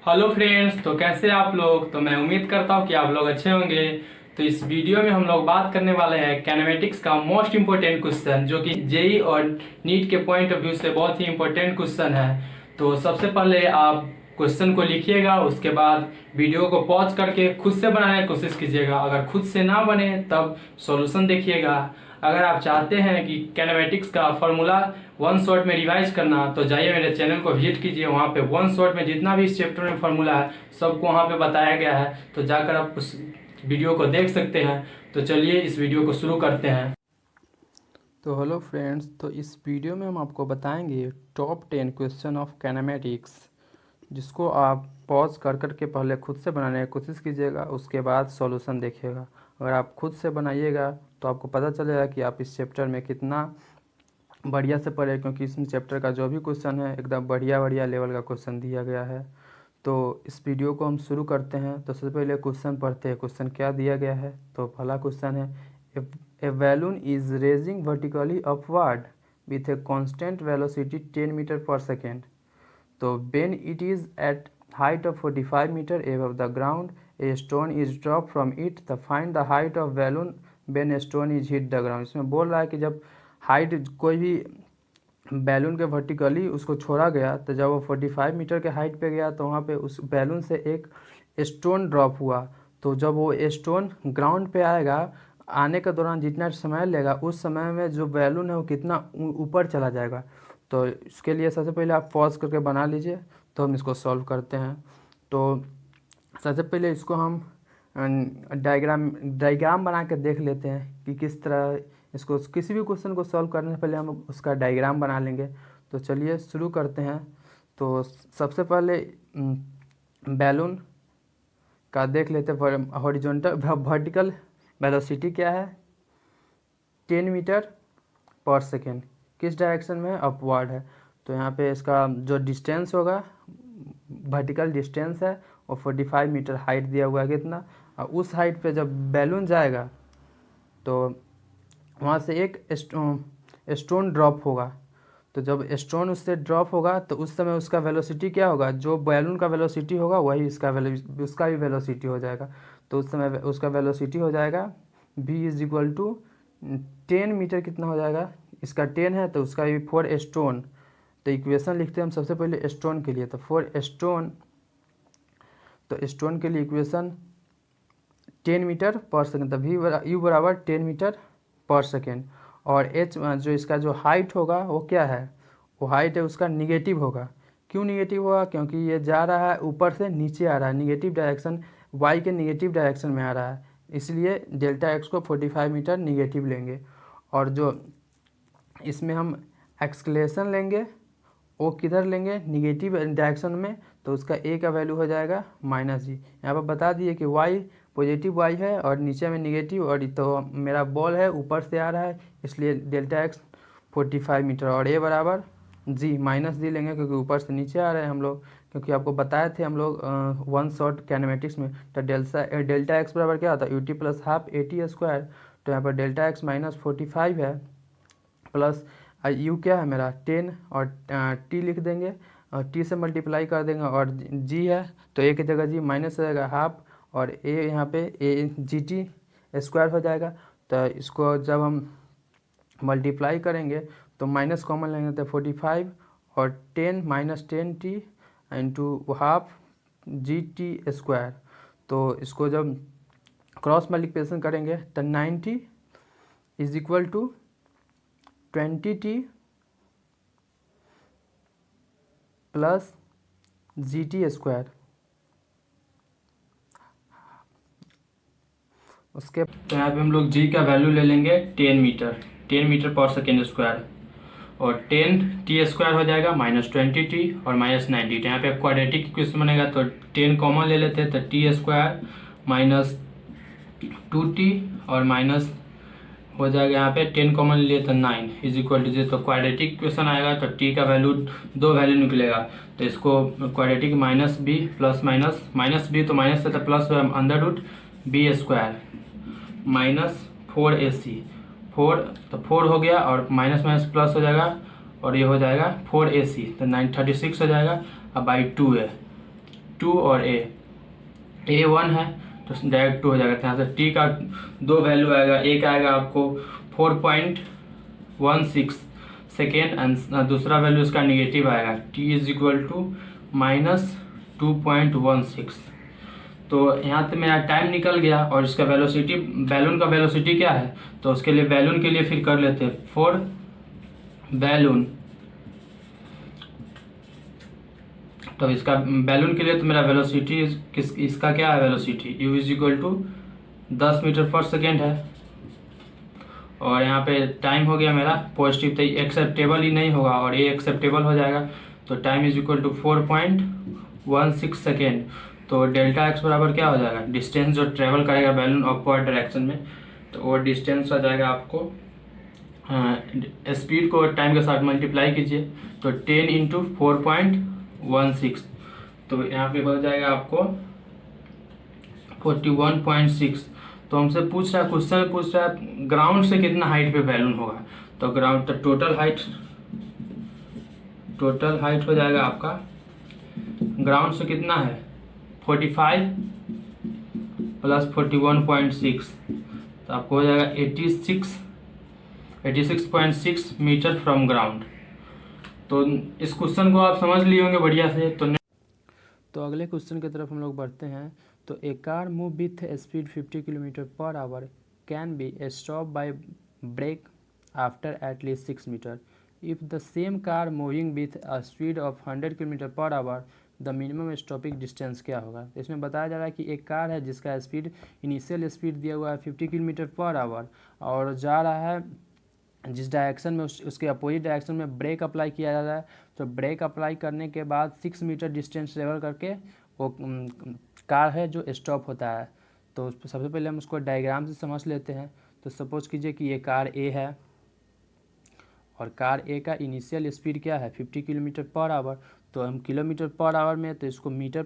Hello friends, तो कैसे आप लोग। तो मैं उम्मीद करता हूँ कि आप लोग अच्छे होंगे। तो इस वीडियो में हम लोग बात करने वाले हैं कैनेमेटिक्स का मोस्ट इम्पोर्टेंट क्वेश्चन, जो कि जेई और नीट के पॉइंट ऑफ व्यू से बहुत ही इम्पोर्टेंट क्वेश्चन है। तो सबसे पहले आप क्वेश्चन को लिखिएगा, उसके बाद वीडियो को पॉज करके खुद से बनाने की कोशिश कीजिएगा। अगर खुद से ना बने तब सॉल्यूशन देखिएगा। अगर आप चाहते हैं कि कैनेमेटिक्स का फॉर्मूला वन शॉट में रिवाइज करना, तो जाइए मेरे चैनल को विजिट कीजिए। वहाँ पे वन शॉट में जितना भी इस चैप्टर में फॉर्मूला है सबको वहाँ पे बताया गया है, तो जाकर आप उस वीडियो को देख सकते हैं। तो चलिए इस वीडियो को शुरू करते हैं। तो हेलो फ्रेंड्स, तो इस वीडियो में हम आपको बताएंगे टॉप 10 क्वेश्चन ऑफ कैनेमेटिक्स, जिसको आप पॉज कर कर के पहले खुद से बनाने की कोशिश कीजिएगा, उसके बाद सॉल्यूशन देखिएगा। अगर आप खुद से बनाइएगा तो आपको पता चलेगा कि आप इस चैप्टर में कितना बढ़िया से पढ़े, क्योंकि इस चैप्टर का जो भी क्वेश्चन है एकदम बढ़िया बढ़िया लेवल का क्वेश्चन दिया गया है। तो इस वीडियो को हम शुरू करते हैं। तो सबसे पहले क्वेश्चन पढ़ते हैं, क्वेश्चन क्या दिया गया है। तो पहला क्वेश्चन है, a balloon is rising vertically upward with a constant velocity 10 metre per second. तो when it is at height of 45 meter above the ground, a stone is dropped from it, the find the height of balloon when a stone is hit the ground। इसमें बोल रहा है कि जब height कोई भी balloon के vertically उसको छोड़ा गया, तो जब वो 45 मीटर के हाइट पे गया तो वहाँ पे उस बैलून से एक स्टोन ड्रॉप हुआ। तो जब वो स्टोन ग्राउंड पे आएगा, आने के दौरान जितना समय लेगा उस समय में जो बैलून है वो कितना ऊपर चला जाएगा। तो इसके लिए सबसे पहले आप पॉज करके बना लीजिए, तो हम इसको सॉल्व करते हैं। तो सबसे पहले इसको हम डायग्राम बना के देख लेते हैं कि किस तरह इसको, किसी भी क्वेश्चन को सॉल्व करने से पहले हम उसका डायग्राम बना लेंगे। तो चलिए शुरू करते हैं। तो सबसे पहले बैलून का देख लेते हैं। हॉरिजॉन्टल वर्टिकल वेलोसिटी क्या है, 10 मीटर पर सेकेंड। किस डायरेक्शन में है, अपवर्ड है। तो यहाँ पे इसका जो डिस्टेंस होगा, वर्टिकल डिस्टेंस है, और 45 मीटर हाइट दिया हुआ है कितना। और उस हाइट पे जब बैलून जाएगा तो वहाँ से एक स्टोन ड्रॉप होगा। तो जब स्टोन उससे ड्रॉप होगा तो उस समय उसका वेलोसिटी क्या होगा, जो बैलून का वेलोसिटी होगा वही उसका भी वेलोसिटी हो जाएगा। तो उस समय उसका वेलोसिटी हो जाएगा v is equal to 10 metre कितना हो जाएगा, इसका 10 है तो उसका भी 4 स्टोन। तो इक्वेशन लिखते हैं हम सबसे पहले स्टोन के लिए। तो 4 स्टोन, तो स्टोन के लिए इक्वेशन 10 मीटर पर सेकेंड, तो v u बराबर 10 मीटर पर सेकेंड। और h जो इसका जो हाइट होगा वो क्या है, वो हाइट है उसका निगेटिव होगा। क्यों निगेटिव होगा, क्योंकि ये जा रहा है ऊपर से नीचे आ रहा है, निगेटिव डायरेक्शन, y के निगेटिव डायरेक्शन में आ रहा है, इसलिए डेल्टा एक्स को 45 मीटर निगेटिव लेंगे। और जो इसमें हम एक्सक्लेशन लेंगे वो किधर लेंगे, निगेटिव डायरेक्शन में, तो उसका a का वैल्यू हो जाएगा -g। यहाँ पर बता दिए कि y पॉजिटिव y है और नीचे में निगेटिव, और तो मेरा बॉल है ऊपर से आ रहा है, इसलिए डेल्टा एक्स 45 मीटर, और a बराबर g -g लेंगे क्योंकि ऊपर से नीचे आ रहे हैं हम लोग। क्योंकि आपको बताए थे हम लोग वन शॉट कैनेमेटिक्स में, तो डेल्टा एक्स बराबर क्या होता है, ut प्लस हाफ at²। तो यहाँ पर डेल्टा एक्स -45 है, प्लस यू क्या है मेरा 10, और टी लिख देंगे और टी से मल्टीप्लाई कर देंगे, और जी है तो ए की जगह जी माइनस हो जाएगा हाफ, और ए यहाँ पे ए जी टी स्क्वायर हो जाएगा। तो इसको जब हम मल्टीप्लाई करेंगे तो माइनस कॉमन लेंगे, तो 45 और 10 -10 t into half g t square. तो इसको जब क्रॉस मल्टीप्लिकेशन करेंगे तो 90 is equal to 20t plus g t square. उसके तो यहाँ पे हम लोग g का वैल्यू ले लेंगे 10 मीटर पर सेकेंड स्क्वायर, और 10t स्क्वायर हो जाएगा -20t और -90। तो यहाँ पे क्वाड्रेटिक इक्वेशन बनेगा, तो 10 कॉमन ले लेते हैं, तो t स्क्वायर -2t और माइनस हो जाएगा, यहाँ पे 10 कॉमन लिए तो 9 इज इक्वल टू 0। तो क्वाड्रेटिक इक्वेशन आएगा तो t का वैल्यू दो वैल्यू निकलेगा। तो इसको क्वाड्रेटिक -b प्लस -b, तो माइनस से तो प्लस √b² -4ac, 4 तो 4 हो गया, और माइनस प्लस हो जाएगा, और ये हो जाएगा 4ac, तो 936 हो जाएगा। अब बाई 2 है, 2 और ए 1 है तो डायरेक्ट 2 हो जाएगा। यहाँ से टी का 2 वैल्यू आएगा, एक आएगा आपको 4.16 सेकेंड एंड दूसरा वैल्यू इसका निगेटिव आएगा, टी इज इक्वल टू -2.16। तो यहाँ पे मेरा टाइम निकल गया और इसका वेलोसिटी, बैलून का वेलोसिटी क्या है, तो उसके लिए बैलून के लिए फिर कर लेते हैं फॉर बैलून। तो इसका बैलून के लिए तो मेरा वेलोसिटी इसका क्या है, velocity u is equal to 10 metre per second है। और यहाँ पे टाइम हो गया मेरा पॉजिटिव, तो एक्सेप्टेबल ही नहीं होगा और ये एक्सेप्टेबल हो जाएगा। तो time is equal to 4.16 second. तो डेल्टा एक्स बराबर क्या हो जाएगा, डिस्टेंस जो ट्रेवल करेगा बैलून अपवर्ड डायरेक्शन में, तो वो डिस्टेंस हो जाएगा आपको, स्पीड को टाइम के साथ मल्टीप्लाई कीजिए तो 10 इंटू 4.16, तो यहाँ पे हो जाएगा आपको 41.6। तो हमसे पूछ रहा है, क्वेश्चन में पूछ रहा है ग्राउंड से कितना हाइट पे बैलून होगा, तो ग्राउंड तो टोटल हाइट हो जाएगा आपका, ग्राउंड से कितना है 45 प्लस 41.6, तो आपको हो जाएगा 86.6 मीटर फ्रॉम ग्राउंड। तो इस क्वेश्चन को आप समझ लिए होंगे बढ़िया से। तो अगले क्वेश्चन की तरफ हम लोग बढ़ते हैं। तो a car move with speed 50 kilometre per hour can be stop by brake after at least 6 metre if the same car moving with a speed of 100 kilometre per hour the minimum stopping distance क्या होगा। तो इसमें बताया जा रहा है कि एक कार है जिसका स्पीड, इनिशियल स्पीड दिया हुआ है 50 किलोमीटर पर आवर और जा रहा है जिस डायरेक्शन में उसके अपोजिट डायरेक्शन में ब्रेक अप्लाई किया जा रहा है। तो ब्रेक अप्लाई करने के बाद 6 मीटर डिस्टेंस ट्रेवल करके वो कार है जो स्टॉप होता है। तो सबसे पहले हम उसको डायग्राम से समझ लेते हैं। तो सपोज कीजिए कि ये कार ए है और कार ए का इनिशियल स्पीड क्या है 50 किलोमीटर पर आवर। तो हम किलोमीटर पर आवर में, तो इसको मीटर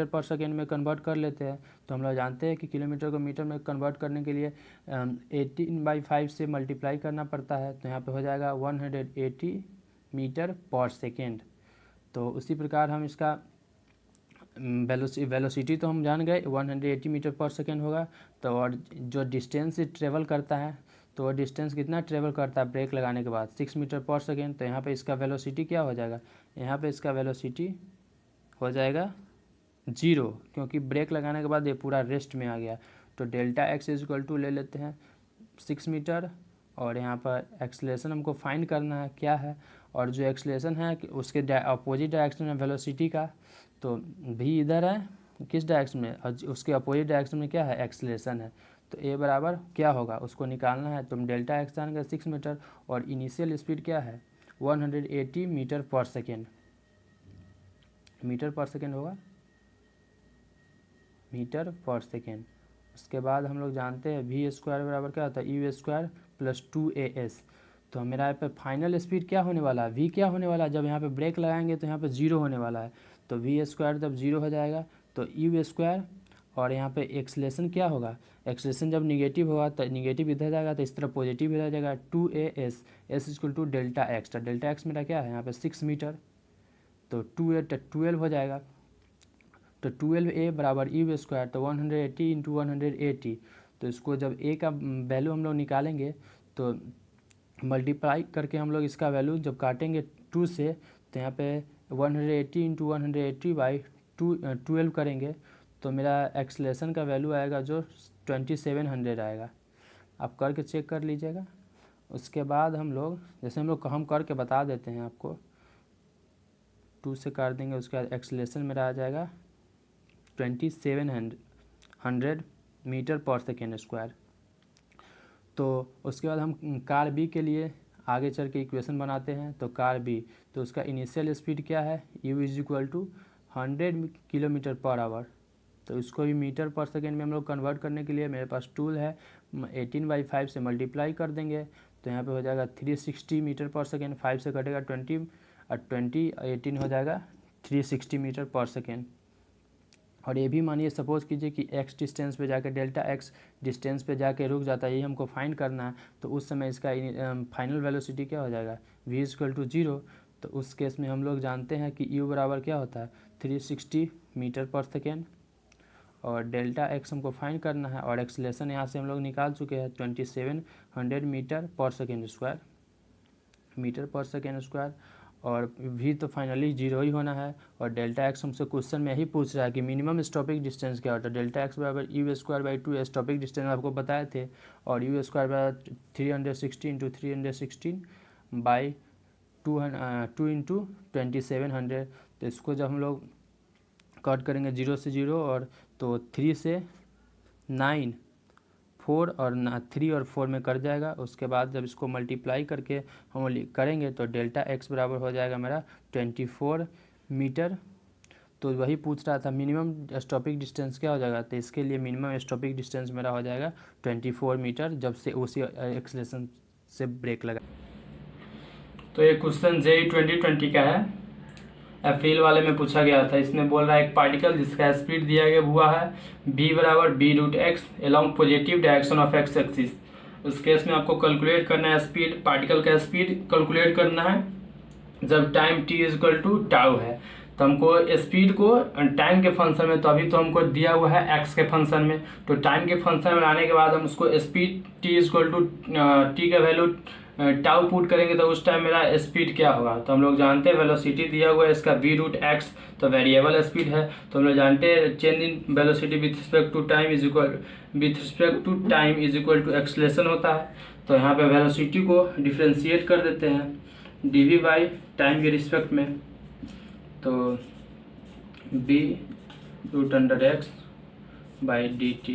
पर सेकेंड में कन्वर्ट कर लेते हैं। तो हम लोग जानते हैं कि किलोमीटर को मीटर में कन्वर्ट करने के लिए 18/5 से मल्टीप्लाई करना पड़ता है। तो यहाँ पे हो जाएगा 180 मीटर पर सेकेंड। तो उसी प्रकार हम इसका वेलोसिटी तो हम जान गए 180 मीटर पर सेकेंड होगा। तो और जो डिस्टेंस से ट्रेवल करता है, तो वो डिस्टेंस कितना ट्रेवल करता है ब्रेक लगाने के बाद 6 मीटर पर सेकेंड। तो यहाँ पे इसका वेलोसिटी क्या हो जाएगा, यहाँ पे इसका वेलोसिटी हो जाएगा 0, क्योंकि ब्रेक लगाने के बाद ये पूरा रेस्ट में आ गया। तो delta x is equal to ले लेते हैं 6 मीटर और यहाँ पर एक्सलेशन हमको फाइंड करना है क्या है, और जो एक्सलेशन है उसके अपोजिट डायरेक्शन में वेलोसिटी का, तो भी इधर है किस डायरेक्शन में, और उसके अपोजिट डायरेक्शन में क्या है एक्सलेशन है। तो ए बराबर क्या होगा उसको निकालना है। तो हम डेल्टा एक्स जान गए 6 मीटर और इनिशियल स्पीड क्या है 180 metre per second, metre per second होगा, मीटर पर सेकेंड। उसके बाद हम लोग जानते हैं वी स्क्वायर बराबर क्या होता है यू स्क्वायर प्लस 2AS। तो मेरा यहाँ पे फाइनल स्पीड क्या होने वाला है, वी क्या होने वाला है, जब यहाँ पे ब्रेक लगाएंगे तो यहाँ पे 0 होने वाला है। तो वी स्क्वायर जब 0 हो जाएगा तो यू स्क्वायर, और यहाँ पे एक्सलेशन क्या होगा, एक्सलेशन जब निगेटिव होगा तो निगेटिव इधर जाएगा तो इस तरफ पॉजिटिव इधर जाएगा 2AS, S equal to delta x. तो डेल्टा एक्स मेरा क्या है यहाँ पे 6 मीटर, तो 12 हो जाएगा। तो 12A बराबर यू स्क्वायर, तो 180 इंटू 180। तो इसको जब ए का वैल्यू हम लोग निकालेंगे तो मल्टीप्लाई करके हम लोग इसका वैल्यू जब काटेंगे 2 से, तो यहाँ पे 180 इंटू 180 बाई 12 करेंगे तो मेरा एक्सलेशन का वैल्यू आएगा जो 2700 आएगा। आप करके चेक कर लीजिएगा। उसके बाद हम लोग जैसे हम करके बता देते हैं आपको, 2 से काट देंगे, उसके बाद एक्सलेशन मेरा आ जाएगा 2700 मीटर पर सेकेंड स्क्वायर। तो उसके बाद हम कार बी के लिए आगे चल के इक्वेशन बनाते हैं। तो कार बी, तो उसका इनिशियल स्पीड क्या है u is equal to 100 kilometre per hour. तो इसको भी मीटर पर सेकेंड में हम लोग कन्वर्ट करने के लिए मेरे पास टूल है, 18/5 से मल्टीप्लाई कर देंगे तो यहाँ पे हो जाएगा 360 मीटर पर सेकेंड, 5 से कटेगा 20 और 18 हो जाएगा 360 मीटर पर सेकेंड। और ये भी मानिए सपोज कीजिए कि एक्स डिस्टेंस पे जाकर डेल्टा एक्स डिस्टेंस पे जाके रुक जाता है, ये हमको फाइंड करना है। तो उस समय इसका फाइनल वेलोसिटी क्या हो जाएगा v इक्वल टू 0। तो उस केस में हम लोग जानते हैं कि u बराबर क्या होता है 360 मीटर पर सेकेंड, और डेल्टा एक्स हमको फाइंड करना है, और एक्सलेशन यहाँ से हम लोग निकाल चुके हैं 2700 मीटर पर सेकेंड स्क्वायर, और v तो फाइनली 0 ही होना है। और डेल्टा एक्स हमसे क्वेश्चन में यही पूछ रहा है कि मिनिमम स्टॉपिक डिस्टेंस क्या होता है। डेल्टा एक्स बराबर यू स्क्वायर बाई 2 स्टॉपिक डिस्टेंस आपको बताए थे, और यू स्क्वायर बराबर 360 इंटू 316 बाई 2 इंटू 2700। तो इसको जब हम लोग कट करेंगे 0 से 0, और तो 3 से 9 4 और 3 और 4 में कट जाएगा। उसके बाद जब इसको मल्टीप्लाई करके हम करेंगे तो डेल्टा एक्स बराबर हो जाएगा मेरा 24 मीटर। तो वही पूछ रहा था मिनिमम स्टॉपिक डिस्टेंस क्या हो जाएगा, तो इसके लिए मिनिमम स्टॉपिक डिस्टेंस मेरा हो जाएगा 24 मीटर जब से उसी एक्सेलरेशन से ब्रेक लगा। तो ये क्वेश्चन JEE 2020 का है, अप्रैल वाले में पूछा गया था। इसमें बोल रहा है एक पार्टिकल जिसका स्पीड दिया गया हुआ है v बराबर b root x along positive direction of x axis. उस केस में आपको कैलकुलेट करना है स्पीड, पार्टिकल का स्पीड कैलकुलेट करना है जब time t is equal to tau है। तो हमको स्पीड को टाइम के फंक्शन में, तो अभी तो हमको दिया हुआ है एक्स के फंक्शन में, तो टाइम के फंक्शन में लाने के बाद हम उसको speed t is equal to t का वैल्यू टाउ पुट करेंगे तो उस टाइम मेरा स्पीड क्या होगा। तो हम लोग जानते हैं वेलोसिटी दिया हुआ है इसका v रूट एक्स, तो वेरिएबल स्पीड है। तो हम लोग जानते हैं change in velocity with respect to time is equal to acceleration होता है। तो यहाँ पे वेलोसिटी को डिफ्रेंशिएट कर देते हैं dv बाई टाइम के रिस्पेक्ट में, तो b root under x by dt।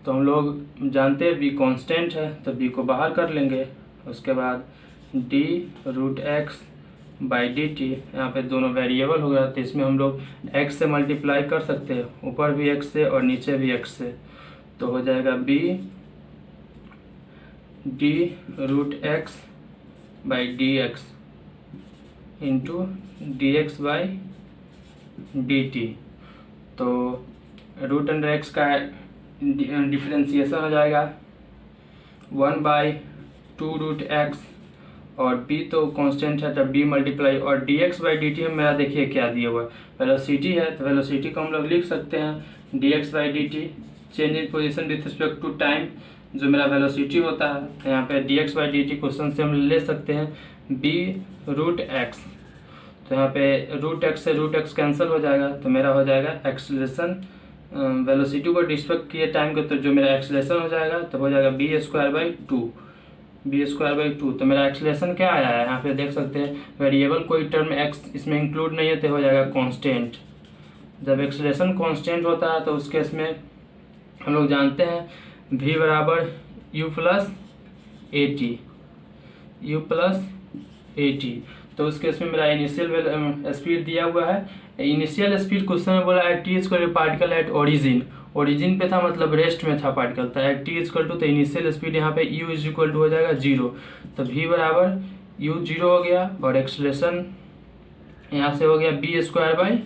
तो हम लोग जानते हैं v कांस्टेंट है, तो b को बाहर कर लेंगे। उसके बाद d root x by d t, यहाँ पे दोनों वेरिएबल हो गया, तो इसमें हम लोग x से मल्टीप्लाई कर सकते हैं, ऊपर भी x से और नीचे भी x से। तो हो जाएगा b d root x by d x into d x by d t. तो रूट अंडर एक्स का डिफ्रेंसिएशन हो जाएगा 1/2 रूट एक्स, और b तो कांस्टेंट है, तब b मल्टीप्लाई, और dx बाई डी टी में मेरा देखिए क्या दिया हुआ है, वेलोसिटी है, तो वेलोसिटी को हम लोग लिख सकते हैं dx by d t change in position with respect to time, जो मेरा वेलोसिटी होता है। तो यहाँ पे dx by d t question से हम ले सकते हैं b रूट एक्स, तो यहाँ पे रूट एक्स से रूट एक्स कैंसिल हो जाएगा, तो मेरा हो जाएगा एक्सलेशन वेलोसिटी को रिस्पेक्ट किए टाइम को, तो जो मेरा एक्सलेशन हो जाएगा तो हो जाएगा b स्क्वायर बाई 2। तो मेरा एक्सलेशन क्या आया है यहाँ पे देख सकते हैं, वेरिएबल कोई टर्म x इसमें इंक्लूड नहीं है, तो हो जाएगा कांस्टेंट। जब एक्सलेशन कांस्टेंट होता है तो उस केस में हम लोग जानते हैं v बराबर u प्लस ए टी। तो उस केस में मेरा इनिशियल स्पीड दिया हुआ है, इनिशियल स्पीड क्वेश्चन में बोला है t equal to particle at origin पे था, मतलब रेस्ट में था पार्टिकल, तो एट टी इक्वल टू, तो इनिशियल स्पीड यहाँ पे u इज इक्वल टू हो जाएगा 0। तो v बराबर u 0 हो गया, और एक्सलेशन यहाँ से हो गया b square by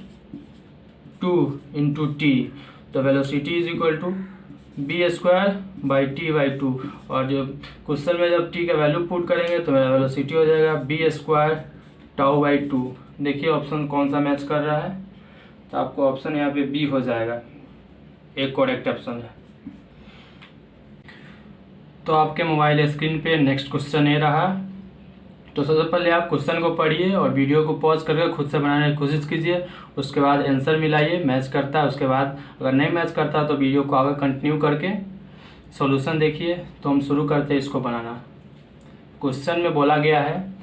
2 into t. तो velocity is equal to b square by t by 2, और जो क्वेश्चन में जब t का वैल्यू पुट करेंगे तो मेरा वेलोसिटी हो जाएगा b स्क्वायर टाउ बाई 2। देखिए ऑप्शन कौन सा मैच कर रहा है, तो आपको ऑप्शन यहाँ पे b हो जाएगा, एक करेक्ट ऑप्शन है। तो आपके मोबाइल स्क्रीन पे नेक्स्ट क्वेश्चन ये रहा। तो सबसे पहले आप क्वेश्चन को पढ़िए और वीडियो को पॉज करके खुद से बनाने की कोशिश कीजिए, उसके बाद आंसर मिलाइए, मैच करता है उसके बाद, अगर नहीं मैच करता तो वीडियो को आगे कंटिन्यू करके सॉल्यूशन देखिए। तो हम शुरू करते हैं इसको बनाना। क्वेश्चन में बोला गया है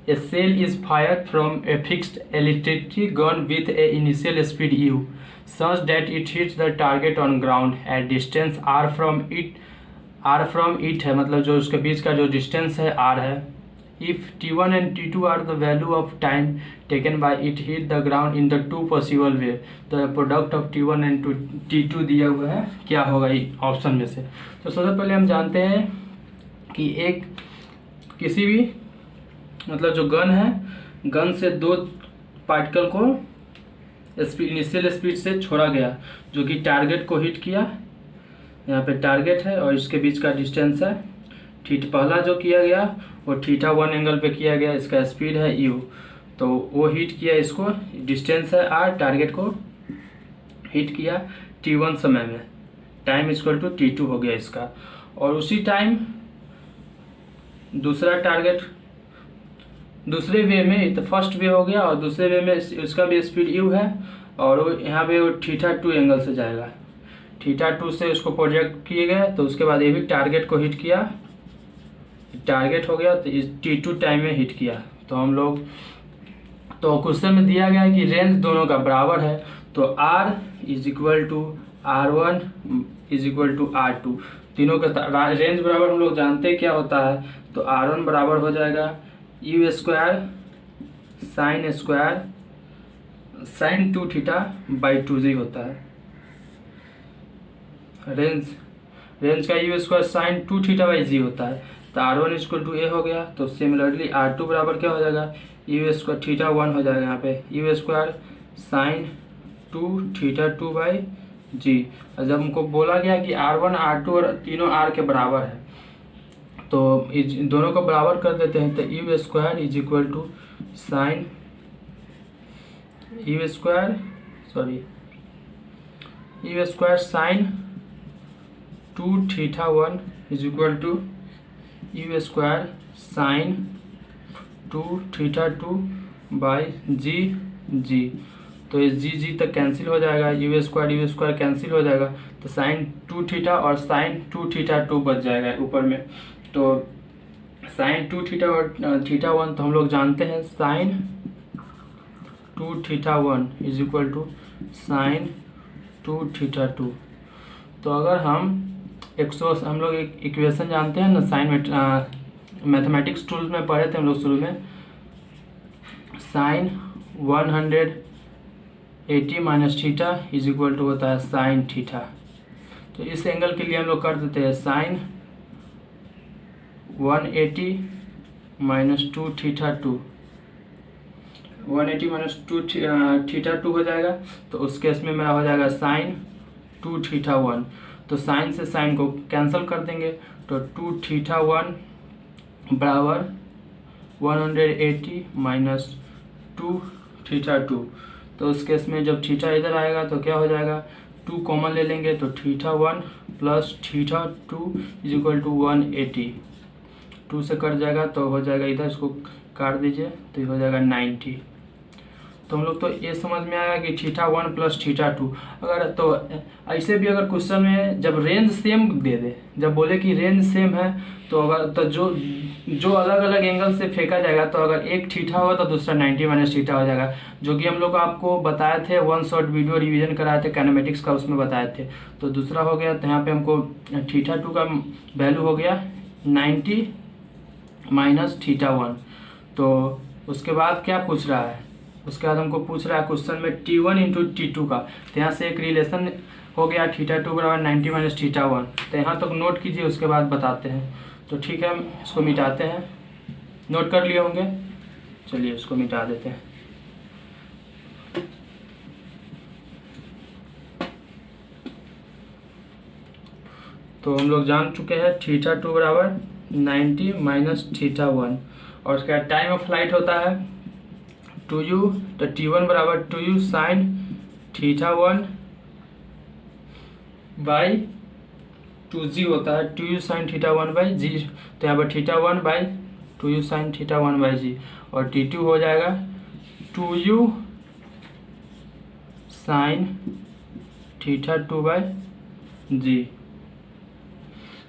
a cell is fired from a fixed electricity gun with a initial speed u such that it hits the target on ground at distance r from it है, मतलब जो उसके बीच का जो डिस्टेंस है r है। if t1 and t2 are the value of time taken by it hit the ground in the two possible way, the product of t1 and t2 दिया हुआ है, क्या होगा ऑप्शन में से। तो सबसे पहले हम जानते हैं कि एक किसी भी मतलब जो गन है, गन से दो पार्टिकल को इनिशियल स्पीड से छोड़ा गया जो कि टारगेट को हिट किया। यहाँ पे टारगेट है और इसके बीच का डिस्टेंस है पहला जो किया गया वो θ1 एंगल पे किया गया, इसका स्पीड है u, तो वो हीट किया इसको, डिस्टेंस है r, टारगेट को हीट किया t1 समय में, टाइम इक्वल टू t2 हो गया इसका। और उसी टाइम दूसरा टारगेट दूसरे वे में, तो फर्स्ट वे हो गया और दूसरे वे में उसका भी स्पीड u है, और वो यहाँ पे वो θ2 एंगल से जाएगा, θ2 से उसको प्रोजेक्ट किए गए, तो उसके बाद ये भी टारगेट को हिट किया, टारगेट हो गया तो इस t2 टाइम में हिट किया। तो हम लोग, तो क्वेश्चन में दिया गया है कि रेंज दोनों का बराबर है, तो r is equal to r1 is equal to r2, तीनों का रेंज बराबर हम लोग जानते हैं क्या होता है, तो r1 बराबर हो जाएगा u स्क्वायर साइन 2θ/2g होता है। रेंज का u स्क्वायर साइन 2θ/g होता है, तो r1 इक्वल टू a हो गया। तो सिमिलरली r2 बराबर क्या हो जाएगा, u स्क्वायर θ1 हो जाएगा, यहाँ पे u स्क्वायर साइन 2θ/2g। और जब हमको बोला गया कि r1 r2 और तीनों r के बराबर है, तो दोनों को बराबर कर देते हैं, तो u square is equal to sine u square sine 2θ1 is equal to u square sine 2θ/g। तो इस g तक कैंसिल हो जाएगा, u स्क्वायर कैंसिल हो जाएगा, तो साइन 2θ और साइन 2θ2 बच जाएगा ऊपर में। तो साइन 2θ और θ1 तो हम लोग जानते हैं, sine 2θ1 is equal to sine 2θ2। तो अगर हम हम लोग एक इक्वेशन जानते हैं ना, साइन मैथमेटिक्स टूल्स में पढ़े थे हम लोग शुरू में, sine 180 minus theta is equal to होता है साइन थीटा। तो इस एंगल के लिए हम लोग कर देते हैं साइन 180 माइनस 2θ2, 180 माइनस 2θ2 हो जाएगा। तो उस केस में मेरा हो जाएगा साइन 2θ1, तो साइन से साइन को कैंसिल कर देंगे, तो 2θ1 बराबर 180 माइनस 2θ2। तो उस केस में जब थीटा इधर आएगा तो क्या हो जाएगा, 2 कॉमन ले लेंगे, तो θ1 प्लस θ2 इज इक्वल टू 180, 2 से कट जाएगा तो हो जाएगा, इधर इसको काट दीजिए तो ये हो जाएगा 90। तो हम लोग तो ये समझ में आया कि θ1 प्लस θ2। अगर तो ऐसे भी अगर क्वेश्चन में जब रेंज सेम दे दे, जब बोले कि रेंज सेम है, तो अगर तो जो अलग अलग एंगल से फेंका जाएगा, तो अगर एक थीटा होगा तो दूसरा 90 माइनस थीटा हो जाएगा, जो कि हम लोग आपको बताए थे, वन शॉर्ट वीडियो रिवीजन कराए थे काइनेमेटिक्स का, उसमें बताए थे। तो दूसरा हो गया, तो यहाँ पे हमको θ2 का वैल्यू हो गया 90 माइनस θ1। तो उसके बाद क्या पूछ रहा है, उसके बाद हमको पूछ रहा है क्वेश्चन में t1 इंटू t2 का। तो यहाँ से एक रिलेशन हो गया, θ2 बराबर 90 माइनस θ1। तो यहाँ तक नोट कीजिए, उसके बाद बताते हैं। तो ठीक है, हम इसको मिटाते हैं, नोट कर लिए होंगे, चलिए इसको मिटा देते हैं। तो हम लोग जान चुके हैं θ2 बराबर 90 माइनस θ1, और उसका टाइम ऑफ फ्लाइट होता है 2u, तो t1 बराबर 2u साइन θ1 बाई 2g होता है, 2u साइन θ1 बाई g। तो यहाँ पर θ1 by 2u sign θ1 by g, और t2 हो जाएगा 2u साइन θ2 बाई g।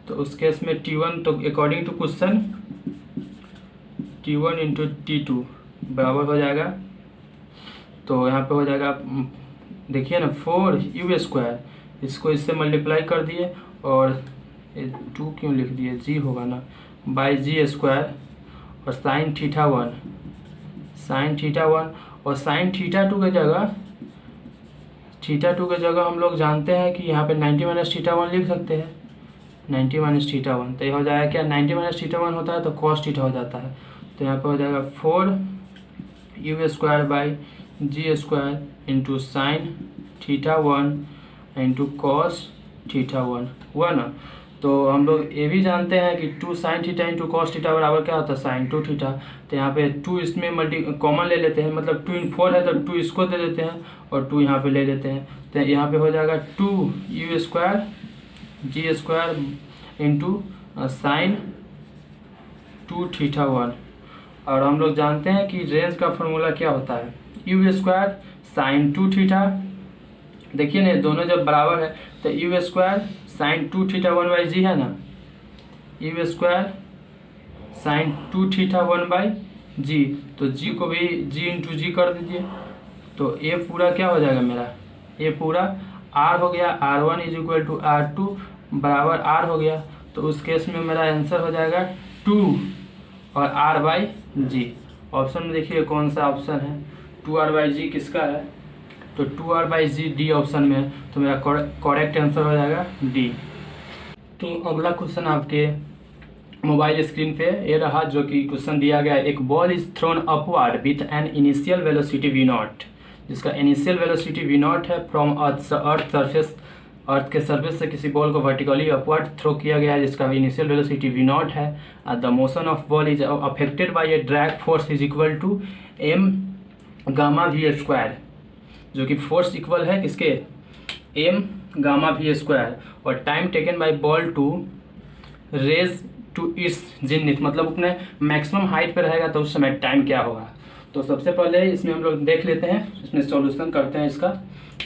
तो उस केस में t1, तो according to question t1 into t2 बराबर हो जाएगा, तो यहाँ पे हो जाएगा, देखिए ना, 4u स्क्वायर, इसको इससे मल्टीप्लाई कर दिए, और 2 क्यों लिख दिए, g होगा ना, बाई g स्क्वायर, और साइन θ1 और साइन θ2 के जगह हम लोग जानते हैं कि यहाँ पे 90 माइनस θ1 लिख सकते हैं, 90 माइनस θ1। तो ये हो जाएगा क्या, 90 माइनस θ1 होता है तो cos थीटा हो जाता है। तो यहाँ पे हो जाएगा 4u square by g square into sine θ1 into cos θ1 हुआ ना। तो हम लोग ये भी जानते हैं कि 2 sin theta into cos theta बराबर क्या होता है sin 2 थीटा। तो यहाँ पे 2 इसमें कॉमन ले लेते हैं, मतलब 2 इन 4 है तो 2 इसको दे देते हैं और 2 यहाँ पे ले लेते हैं। तो यहाँ पे हो जाएगा 2u स्क्वायर जी स्क्वायर इंटू साइन 2 थीटा 1। और हम लोग जानते हैं कि रेंज का फॉर्मूला क्या होता है, यू स्क्वायर साइन 2 थीटा। देखिए ना दोनों जब बराबर है तो u square sine 2 theta 1/g है ना, you square sine 2 theta 1/g। तो g को भी g इंटू जी कर दीजिए। तो ये पूरा क्या हो जाएगा मेरा, ये पूरा r हो गया, r1 is equal to r2 बराबर r हो गया। तो उस केस में मेरा आंसर हो जाएगा 2 और r/g। ऑप्शन में देखिए कौन सा ऑप्शन है, 2r/g किसका है, तो 2r/g डी ऑप्शन में है। तो मेरा करेक्ट आंसर हो जाएगा डी। तो अगला क्वेश्चन आपके मोबाइल स्क्रीन पे ये रहा, जो कि क्वेश्चन दिया गया है, एक ball is throne upward with an initial velocity v0, जिसका इनिशियल वेलोसिटी v0 है फ्रॉम अर्थ सरफेस, अर्थ के सरफेस से किसी बॉल को वर्टिकली अपवर्ड थ्रो किया गया है जिसका इनिशियल वेलोसिटी v0 है। The motion of ball is affected by a drag force is equal to m gamma v square, जो कि फोर्स इक्वल है किसके, m गामा v स्क्वायर, और time taken by ball to raise to its zenith, मतलब अपने maximum height पे रहेगा तो उस समय टाइम क्या होगा। तो सबसे पहले इसमें हम लोग देख लेते हैं, इसमें सॉल्यूशन करते हैं इसका।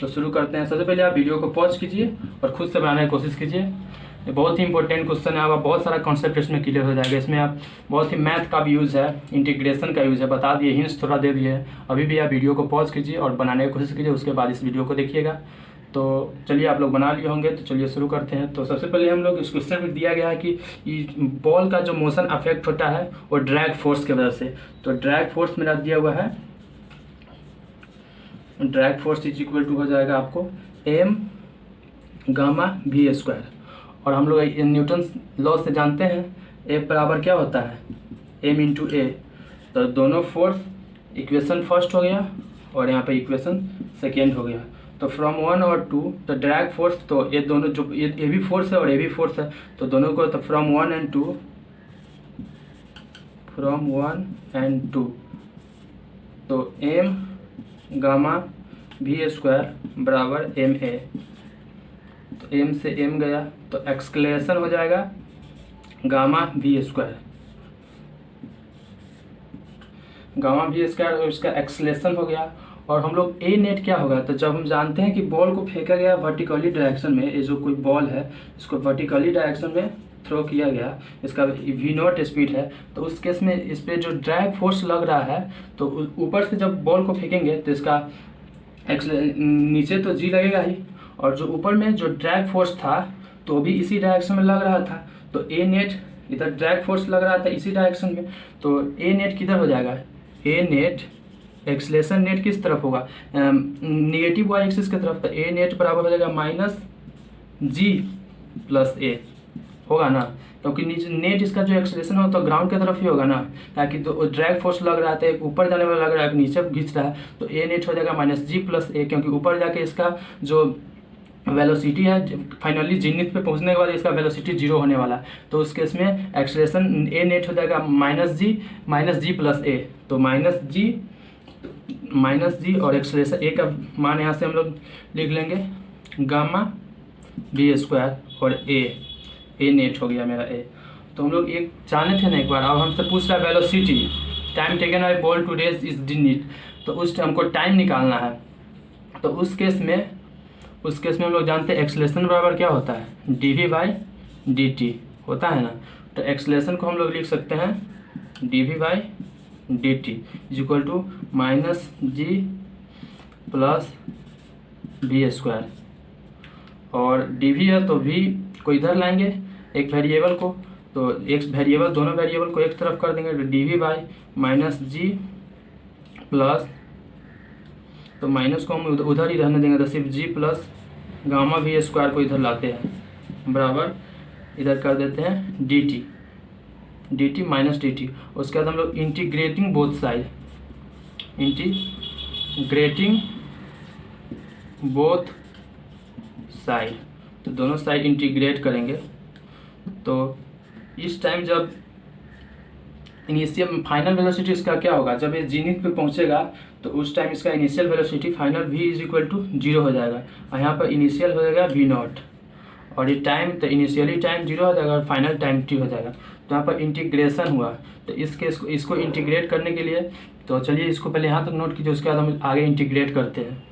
तो शुरू करते हैं। सबसे पहले आप वीडियो को पॉज कीजिए और खुद से बनाने की कोशिश कीजिए। ये बहुत ही इंपॉर्टेंट क्वेश्चन है, आपका बहुत सारा कॉन्सेप्ट इसमें क्लियर हो जाएगा। इसमें आप बहुत ही मैथ का भी यूज़ है, इंटीग्रेशन का यूज़ है, बता दिए, हिंट्स थोड़ा दे दिए। अभी भी आप वीडियो को पॉज कीजिए और बनाने की कोशिश कीजिए, उसके बाद इस वीडियो को देखिएगा। तो चलिए आप लोग बना लिए होंगे, तो चलिए शुरू करते हैं। तो सबसे पहले हम लोग इस क्वेश्चन में दिया गया है कि बॉल का जो मोशन अफेक्ट होता है वो ड्रैग फोर्स की वजह से। तो ड्रैग फोर्स मेरा दिया हुआ है, drag force is equal to हो जाएगा आपको m गामा v स्क्वायर। और हम लोग न्यूटन लॉ से जानते हैं F बराबर क्या होता है, m इंटू ए। तो दोनों फोर्स, इक्वेशन फर्स्ट हो गया और यहाँ पे इक्वेशन सेकेंड हो गया। तो फ्रॉम 1 और 2, तो ड्रैग फोर्स, तो ये दोनों जो ये भी फोर्स है और ये भी फोर्स है, तो दोनों को, तो फ्रॉम 1 एंड 2, फ्रॉम 1 एंड 2, तो m गामा v स्क्वायर बराबर m a। तो m से m गया तो एक्सक्लेशन हो जाएगा gamma v square, gamma v square, और इसका एक्सलेशन हो गया। और हम लोग ए नेट क्या होगा, तो जब हम जानते हैं कि बॉल को फेंका गया वर्टिकली डायरेक्शन में, ये जो कोई बॉल है इसको वर्टिकली डायरेक्शन में थ्रो किया गया, इसका v0 स्पीड है, तो उस केस में इस पर जो ड्रैग फोर्स लग रहा है, तो ऊपर से जब बॉल को फेंकेंगे तो इसका नीचे तो g लगेगा ही, और जो ऊपर में जो ड्रैग फोर्स था तो भी इसी डायरेक्शन में लग रहा था। तो ए नेट, इधर ड्रैग फोर्स लग रहा था इसी डायरेक्शन में, तो ए नेट किधर हो जाएगा, ए नेट एक्सलेशन नेट किस तरफ होगा, निगेटिव वाई एक्सिस की तरफ। तो ए नेट बराबर हो जाएगा माइनस जी प्लस ए होगा ना, क्योंकि नीचे नेट इसका जो एक्सलेशन हो तो ग्राउंड की तरफ ही होगा ना, ताकि तो ड्रैग फोर्स लग रहा था, एक ऊपर जाने वाला लग रहा है, एक नीचे खींच रहा है, तो ए नेट हो जाएगा माइनस जी प्लस ए, क्योंकि ऊपर जाके इसका जो वेलोसिटी है फाइनली जेनिथ पे पहुंचने के बाद इसका वेलोसिटी 0 होने वाला है। तो उस केस में एक्सलेशन ए नेट हो जाएगा माइनस जी प्लस ए। तो माइनस जी और एक्सलेशन ए का मान यहाँ से हम लोग लिख लेंगे गामा v स्क्वायर, और ए नेट हो गया मेरा ए। तो हम लोग एक जाने थे ना एक बार, अब हमसे पूछ रहा है velocity, time taken by ball to raise is zenith, तो उस हमको टाइम निकालना है। तो उस केस में हम लोग जानते हैं एक्सलेशन बराबर क्या होता है, dv/dt होता है ना। तो एक्सलेशन को हम लोग लिख सकते हैं dv/dt is equal to minus g plus v square, और dv है तो v को इधर लाएंगे एक वेरिएबल को, तो एक वेरिएबल, दोनों वेरिएबल को एक तरफ कर देंगे, तो dv/-g प्लस, तो माइनस को हम उधर ही रहने देंगे, तो सिर्फ g plus gamma v square को इधर लाते हैं बराबर इधर कर देते हैं dt माइनस dt। उसके बाद हम लोग integrating both side, integrating both side, तो दोनों साइड इंटीग्रेट करेंगे, तो इस टाइम जब इनिशियल फाइनल वेलोसिटी इसका क्या होगा, जब ये जीनिथ पे पहुंचेगा तो उस टाइम इसका initial velocity final v is equal to 0 हो जाएगा, और यहाँ पर इनिशियल हो जाएगा v नॉट, और ये टाइम तो इनिशियली टाइम 0 हो जाएगा और फाइनल टाइम t हो जाएगा। तो यहाँ पर इंटीग्रेशन हुआ, तो इसको इंटीग्रेट करने के लिए, तो चलिए इसको पहले यहाँ तक नोट कीजिए, उसके बाद हम आगे इंटीग्रेट करते हैं।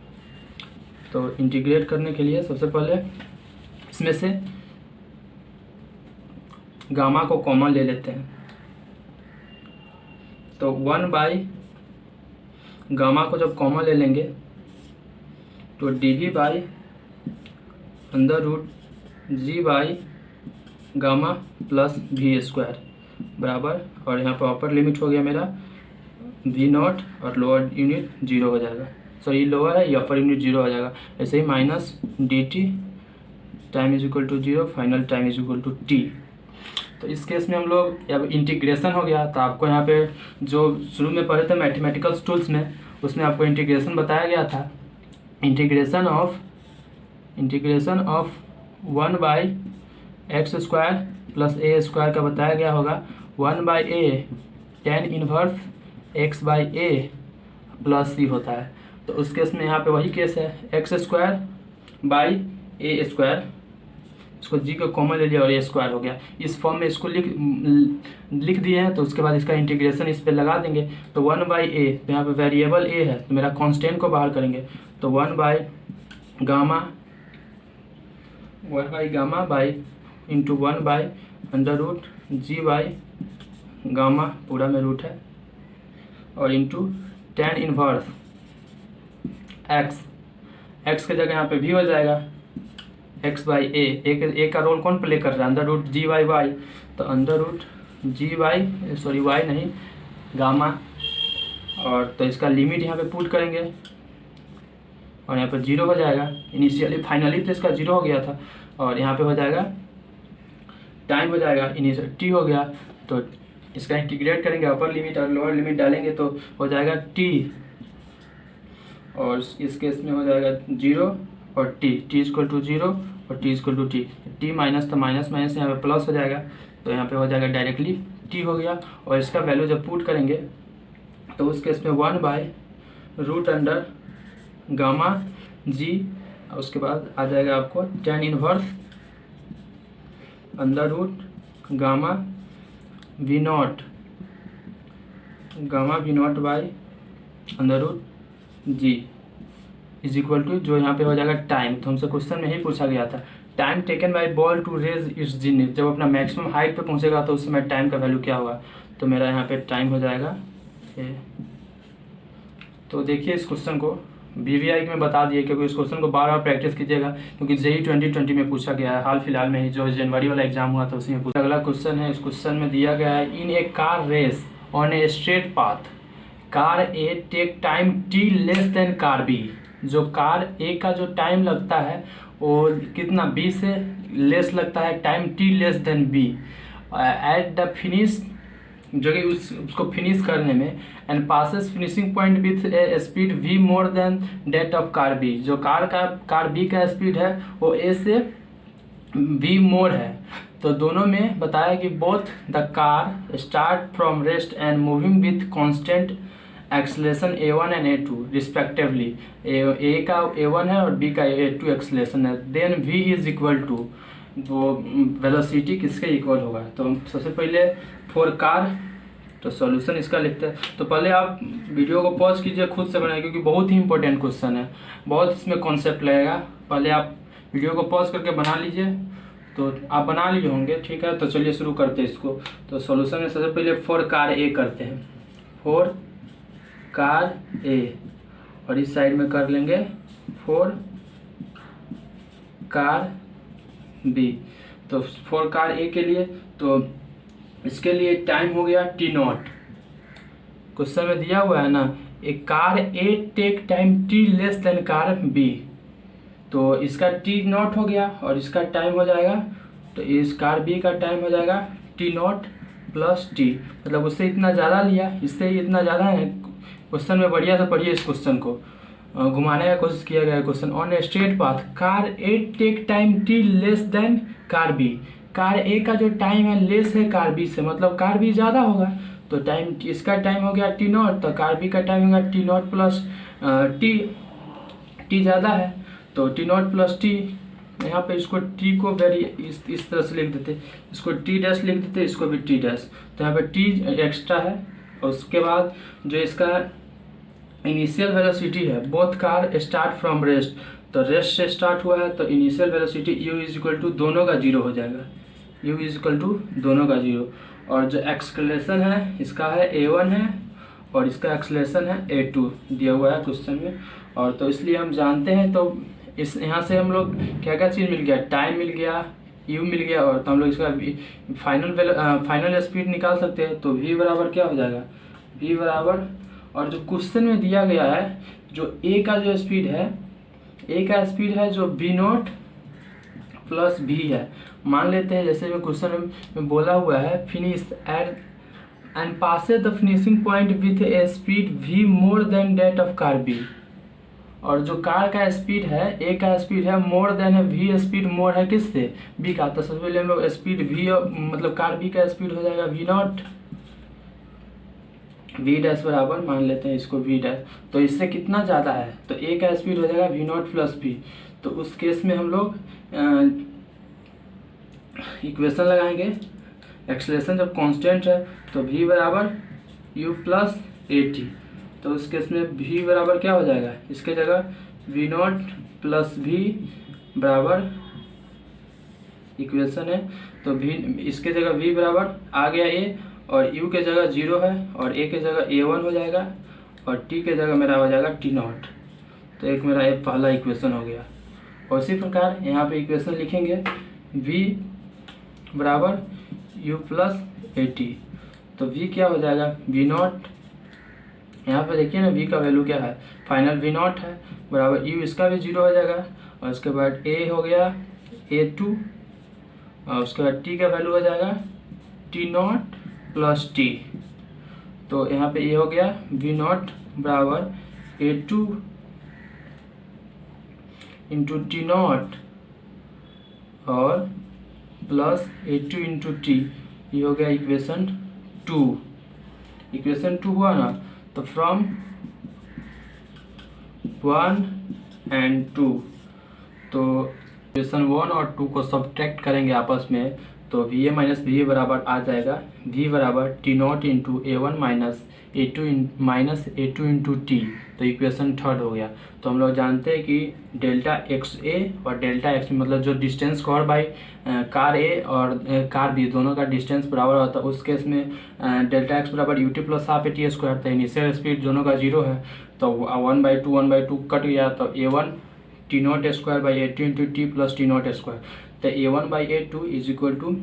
तो इंटीग्रेट करने के लिए सबसे पहले इसमें से गामा को कॉमन ले लेते हैं, तो 1 बाई गामा को जब कॉमन ले लेंगे तो dv by under root g by gamma plus v square बराबर, और यहाँ पर अपर लिमिट हो गया मेरा v नॉट और लोअर यूनिट 0 हो जाएगा, सॉरी लोअर है, ये अपर यूनिट 0 हो जाएगा। ऐसे ही minus dt time is equal to 0, final time is equal to t। तो इस केस में हम लोग अब इंटीग्रेशन हो गया, तो आपको यहाँ पे जो शुरू में पढ़े थे मैथमेटिकल टूल्स में, उसमें आपको इंटीग्रेशन बताया गया था। Integration of 1 by x square plus a square का बताया गया होगा 1 by a tan inverse x by a plus c होता है। तो उस केस में यहाँ पे वही केस है, x square by A square, इसको जी को कॉमन ले लिया और ए स्क्वायर हो गया। इस फॉर्म में इसको लिख दिए हैं, तो उसके बाद इसका इंटीग्रेशन इस पे लगा देंगे। तो 1 बाई ए, तो यहाँ पे वेरिएबल ए है, तो मेरा कांस्टेंट को बाहर करेंगे, तो 1 by gamma by into 1 by under root g by gamma पूरा में रूट है, और इंटू tan इनवर्स एक्स के जगह यहाँ पे भी हो जाएगा एक्स बाई ए का रोल कौन प्ले कर रहा है, under root g by y, तो under root g y sorry y नहीं गामा, और तो इसका लिमिट यहाँ पे पुट करेंगे और यहाँ पर 0 हो जाएगा। इनिशियली फाइनली तो इसका 0 हो गया था, और यहाँ पे हो जाएगा टाइम हो जाएगा इनिशियल t हो गया, तो इसका इंटीग्रेट करेंगे, अपर लिमिट और लोअर लिमिट डालेंगे तो हो जाएगा t, और इस केस में हो जाएगा 0 और t इक्वल टू 0 और t equal to t minus, तो माइनस माइनस यहाँ पे प्लस हो जाएगा, तो यहाँ पे हो जाएगा डायरेक्टली t हो गया। और इसका वैल्यू जब पुट करेंगे तो उस केस में 1 by root under gamma g, और उसके बाद आ जाएगा आपको tan inverse under root gamma v not by under root g is equal to, जो यहाँ पे हो जाएगा टाइम, तो हमसे क्वेश्चन में ही पूछा गया था time taken by ball to raise its zenith, जब अपना मैक्सिमम हाइट पे पहुँचेगा तो उस समय टाइम का वैल्यू क्या होगा, तो मेरा यहाँ पे टाइम हो जाएगा तो देखिए इस क्वेश्चन को BVI में बता दिए, क्योंकि इस क्वेश्चन को बार बार प्रैक्टिस कीजिएगा, क्योंकि JEE 2020 में पूछा गया है, हाल फिलहाल में ही जो जनवरी वाला एग्जाम हुआ था उसी में पूछा। अगला क्वेश्चन है, इस क्वेश्चन में दिया गया है in a car race on a straight path car A take time t less than car B, जो कार ए का जो टाइम लगता है वो कितना b से लेस लगता है, time t less than b at the finish, जो कि उसको फिनिश करने में, and passes finishing point with a speed v more than that of car b, जो कार b का स्पीड है वो a से v मोर है। तो दोनों में बताया कि both the car start from rest and moving with constant acceleration a1 and a2 respectively, a का a1 है और b का a2 एक्सलेशन है, then v is equal to, वो वेलोसिटी किसके इक्वल होगा। तो हम सबसे पहले फॉर कार, तो सॉल्यूशन इसका लिखते हैं। तो पहले आप वीडियो को पॉज कीजिए, खुद से बनाइए, क्योंकि बहुत ही इंपॉर्टेंट क्वेश्चन है, बहुत इसमें कॉन्सेप्ट लगेगा। पहले आप वीडियो को पॉज करके बना लीजिए, तो आप बना लिए होंगे, ठीक है। तो चलिए शुरू करते हैं इसको। तो सॉल्यूशन में सबसे पहले फॉर कार ए करते हैं, फॉर कार ए, और इस साइड में कर लेंगे फॉर कार बी। तो फॉर कार ए के लिए, तो इसके लिए टाइम हो गया t नॉट, क्वेश्चन में दिया हुआ है ना, एक car A take time t less than car B, तो इसका t नॉट हो गया और इसका टाइम हो जाएगा, तो इस कार बी का टाइम हो जाएगा t नॉट प्लस t, मतलब उससे इतना ज़्यादा लिया, इससे इतना ज़्यादा है। क्वेश्चन में बढ़िया से पढ़िए, इस क्वेश्चन को घुमाने का कोशिश किया गया है। Question on a straight path car A take time t less than car B, car A का जो टाइम है लेस है कार बी से, मतलब कार बी ज़्यादा होगा, तो टाइम इसका टाइम हो गया टी नॉट, तो कार बी का टाइम होगा टी नॉट प्लस टी ज़्यादा है तो टी नॉट प्लस टी। यहाँ पे इसको टी को इस तरह से लिख देते, इसको टी डैश लिख देते, इसको भी टी डैश, तो यहाँ पे टी एक्स्ट्रा है। और उसके बाद जो इसका इनिशियल वेलोसिटी है, both car start from rest, तो रेस्ट से स्टार्ट हुआ है तो initial velocity u is equal to दोनों का जीरो हो जाएगा, u इज इक्वल टू दोनों का जीरो। और जो एक्सलेशन है इसका है a1 है और इसका एक्सलेशन है a2 दिया हुआ है क्वेश्चन में। और तो इसलिए हम जानते हैं, तो इस यहाँ से हम लोग क्या क्या चीज़ मिल गया, टाइम मिल गया, u मिल गया, और तो हम लोग इसका फाइनल स्पीड निकाल सकते हैं। तो v बराबर क्या हो जाएगा, v बराबर, और जो क्वेश्चन में दिया गया है जो a का जो स्पीड है, a का स्पीड है जो v नॉट प्लस v है। मान लेते हैं जैसे में क्वेश्चन में बोला हुआ है finish and passes the finishing point with a speed v more than that of car b, और जो कार का स्पीड है a का स्पीड है मोर देन है v स्पीड मोर है किससे, b का, तो सबसे पहले हम लोग स्पीड v मतलब कार b का स्पीड हो जाएगा v नॉट, v डैश बराबर मान लेते हैं इसको v डैश, तो इससे कितना ज़्यादा है तो a का स्पीड हो जाएगा v नॉट प्लस v। तो उस केस में हम लोग इक्वेशन लगाएंगे, एक्सलेशन जब कांस्टेंट है तो v बराबर u प्लस at, तो उस केस में v बराबर क्या हो जाएगा, इसके जगह v नॉट प्लस v बराबर इक्वेशन है, तो v इसके जगह v बराबर आ गया a, और u के जगह 0 है और a के जगह a1 हो जाएगा, और t के जगह मेरा हो जाएगा t नॉट। तो एक मेरा ये पहला इक्वेशन हो गया। और इसी प्रकार यहाँ पे इक्वेशन लिखेंगे v बराबर u प्लस at, तो v क्या हो जाएगा, v नॉट, यहाँ पे देखिए ना v का वैल्यू क्या है, फाइनल v नॉट है, बराबर u, इसका भी 0 हो जाएगा, और उसके बाद a हो गया a2, और उसके बाद t का वैल्यू हो जाएगा t नॉट प्लस t, तो यहाँ पे ये हो गया v नॉट बराबर a2 इंटू टी नॉट और प्लस a2 इंटू टी, ये हो गया इक्वेशन 2। इक्वेशन 2 हुआ ना, तो फ्रॉम 1 एंड 2, तो इक्वेशन 1 और 2 को सब्ट्रैक्ट करेंगे आपस में, तो V A minus V A बराबर आ जाएगा v बराबर T nought into a1 minus a2 into t, तो इक्वेशन थर्ड हो गया। तो हम लोग जानते हैं कि डेल्टा एक्स ए और डेल्टा एक्स मतलब जो डिस्टेंस कवर बाई कार ए और कार बी दोनों का डिस्टेंस बराबर होता है, उस केस में डेल्टा एक्स बराबर U T plus half A T square, तो इनिशियल स्पीड दोनों का 0 है, तो 1/2 कट गया, तो a1 t not square by a2 into t plus t not square, तो a1/a2 is equal to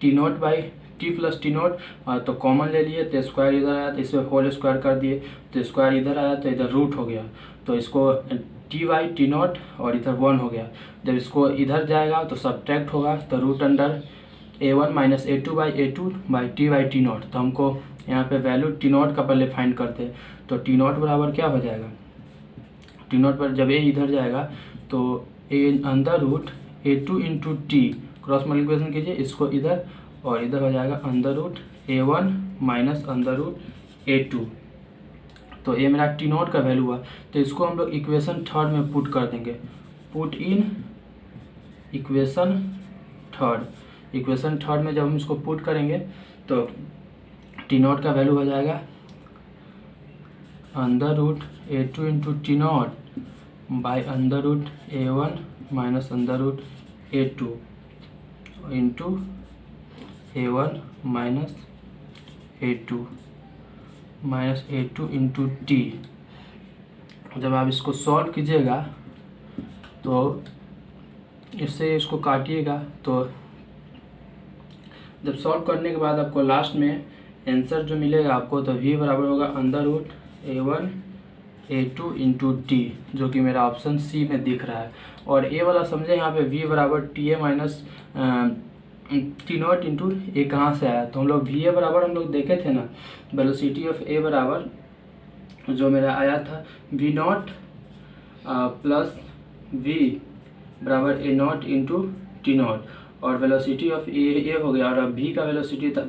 t not by t plus t not, तो common ले लिए तो स्क्वायर इधर आया, तो इसे होल स्क्वायर कर दिए, तो स्क्वायर इधर आया तो इधर रूट हो गया, तो इसको टी बाई टी नॉट और इधर 1 हो गया। जब इसको इधर जाएगा तो सब्ट्रैक्ट होगा, तो root under a1 minus a2 by t not, तो हमको यहाँ पे वैल्यू टी नॉट का पहले फाइंड करते हैं, तो टी नॉट बराबर क्या हो जाएगा, टी नॉट पर जब ए इधर जाएगा तो a under root a2 into t, cross multiplication कीजिए इसको इधर और इधर हो जाएगा under root a1 minus under root a2, तो ये मेरा टी नॉट का वैल्यू हुआ। तो इसको हम लोग इक्वेशन थर्ड में पुट कर देंगे, put in equation third. Equation third में जब हम इसको पुट करेंगे तो टी नॉट का वैल्यू हो जाएगा under root a2 into t not by under root a1 minus under root a2 into a1 minus a2 into t. जब आप इसको सॉल्व कीजिएगा तो इससे इसको काटिएगा, तो जब सॉल्व करने के बाद आपको लास्ट में आंसर जो मिलेगा आपको, तो v बराबर होगा under root a1 a2 into T, जो कि मेरा ऑप्शन सी में दिख रहा है। और ए वाला समझे, यहाँ पे v बराबर t a minus t nought into a कहाँ से आया, तो हम लोग वी ए बराबर हम लोग देखे थे ना, वेलोसिटी ऑफ ए बराबर जो मेरा आया था वी नॉट प्लस वी बराबर ए नॉट इंटू टी नॉट, और वेलोसिटी ऑफ ए हो गया, और अब v का वेलोसिटी था,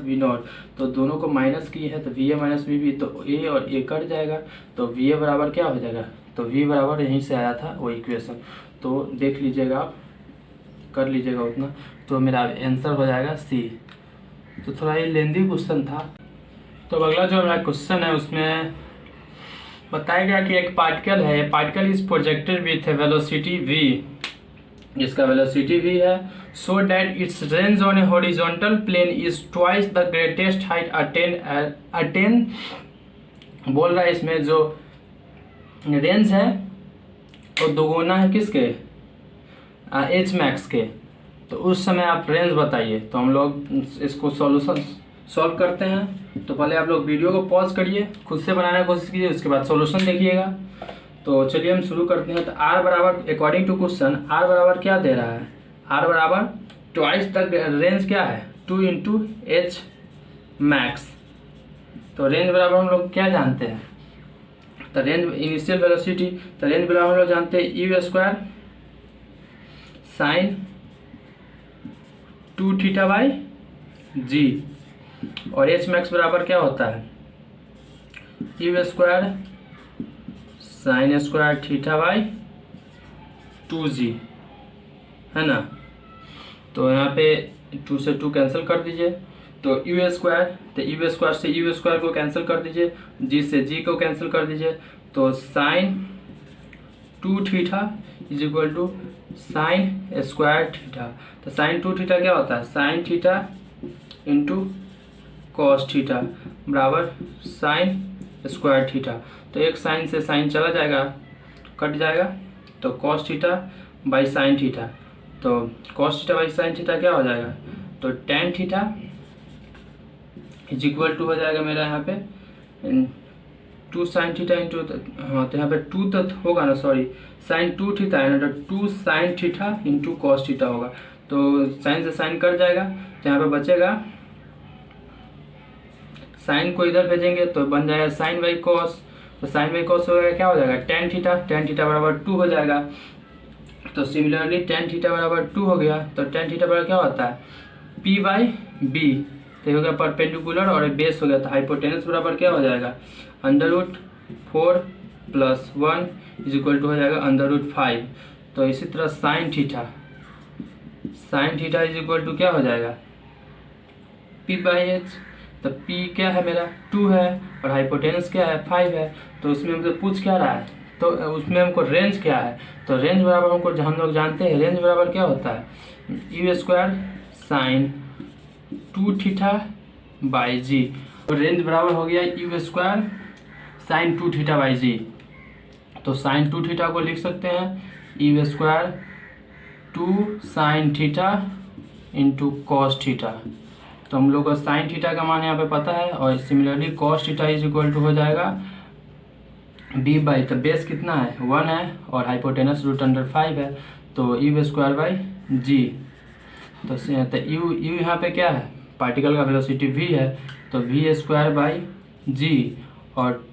v नॉट, तो दोनों को माइनस किए हैं तो va माइनस वी भी, तो a और a कट जाएगा, तो va बराबर क्या हो जाएगा, तो v बराबर यहीं से आया था वो इक्वेशन, तो देख लीजिएगा आप, कर लीजिएगा उतना, तो मेरा आंसर हो जाएगा सी। तो थोड़ा ये लेंदी क्वेश्चन था। तो अगला जो हमारा क्वेश्चन है उसमें बताया गया कि एक पार्टिकल है, particle is projected with velocity v, इसका वेलोसिटी v है, so that its range on a horizontal plane is twice the greatest height attain बोल रहा है इसमें जो रेंज है वो दोगुना है किसके, एच मैक्स के। तो उस समय आप रेंज बताइए, तो हम लोग इसको सॉल्यूशन सॉल्व करते हैं। तो पहले आप लोग वीडियो को पॉज करिए, खुद से बनाने की कोशिश कीजिए, उसके बाद सॉल्यूशन देखिएगा। तो चलिए हम शुरू करते हैं। तो आर बराबर अकॉर्डिंग टू क्वेश्चन आर बराबर क्या दे रहा है, आर बराबर ट्वाइस तक रेंज क्या है 2 इंटू एच मैक्स। तो रेंज बराबर हम लोग क्या जानते हैं, तो रेंज इनिशियल वेलोसिटी, तो रेंज बराबर हम लोग जानते हैं u square sine 2 theta by g, और एच मैक्स बराबर क्या होता है u square sine square theta by 2g, है ना। तो यहाँ पे 2 से 2 कैंसिल कर दीजिए, तो यू स्क्वायर, तो यू स्क्वायर से यू स्क्वायर को कैंसिल कर दीजिए, जी से जी को कैंसिल कर दीजिए, तो sine 2 theta is equal to sine square theta. तो साइन 2 थीटा क्या होता है, sine theta into cos theta बराबर साइन स्क्वायर थीटा। तो एक साइन से साइन चला जाएगा, कट जाएगा, तो cos theta by sine theta, तो cos theta by sine theta क्या हो जाएगा, तो tan theta is equal to हो जाएगा मेरा यहाँ पे 2 साइन थीटा इंटू, हाँ तो यहाँ पे 2 तो होगा ना, सॉरी साइन 2 थीटा है ना, तो 2 sine theta into cos theta होगा। तो साइन से साइन कट जाएगा, तो यहाँ पे बचेगा, साइन को इधर भेजेंगे तो बन जाएगा साइन बाई कॉस, तो साइन बाई कॉस हो जाएगा क्या हो जाएगा टेन थीटा बराबर 2 हो जाएगा। तो सिमिलरली टेन थीटा बराबर 2 हो गया, तो टेन थीटा बराबर क्या होता है पी बाई बी, तो हो गया परपेंडिकुलर और बेस हो गया, तो हाइपोटेनस बराबर क्या हो जाएगा √4 + 1 इज इक्वल टू हो जाएगा √5। तो इसी तरह sine theta is equal to क्या हो जाएगा पी बाई एच, तो पी क्या है मेरा 2 है और हाइपोटेनस क्या है 5 है। तो उसमें हमसे पूछ क्या रहा है, तो उसमें हमको रेंज क्या है, तो रेंज बराबर हमको हम लोग जानते हैं रेंज बराबर क्या होता है u square sine 2 theta by g, तो रेंज बराबर हो गया u square sine 2 theta by g. तो साइन 2 थीटा को लिख सकते हैं u square 2 sine theta into cos theta. तो हम लोग को साइन थीटा का मान यहाँ पे पता है, और similarly cos theta is equal to हो जाएगा बी बाई, तो बेस कितना है 1 है और हाइपोटेनस √5 है, तो यू स्क्वायर बाई जी। तो यू यहाँ पे क्या है पार्टिकल का वेलोसिटी v है, तो v स्क्वायर बाई जी, और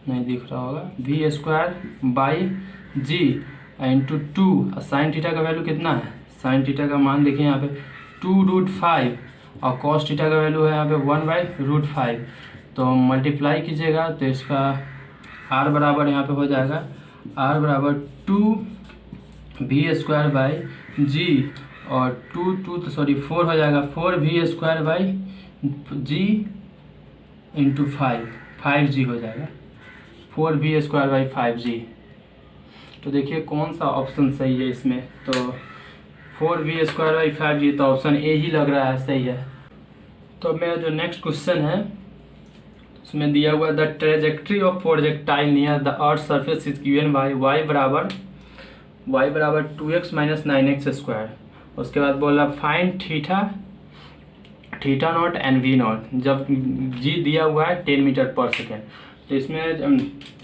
नहीं दिख रहा होगा v square by g into 2, sine theta का वैल्यू कितना है, साइन थीटा का मान देखिए यहाँ पे 2√5 और कॉस थीटा का वैल्यू है यहाँ पे 1/√5। तो मल्टीप्लाई कीजिएगा तो इसका r बराबर यहाँ पे हो जाएगा r बराबर 2v स्क्वायर बाई जी, और 4 हो जाएगा 4v square by g into 5g हो जाएगा 4v स्क्वायर बाई 5g। तो देखिए कौन सा ऑप्शन सही है इसमें, तो 4v स्क्वायर बाई 5g, तो ऑप्शन ए ही लग रहा है सही है। तो मेरा जो नेक्स्ट क्वेश्चन है उसमें दिया हुआ the trajectory of projectile near the earth surface is given by y बराबर 2x - 9x स्क्वायर। उसके बाद बोला find theta naught and v not, जब g दिया हुआ है 10 मीटर पर सेकेंड। तो इसमें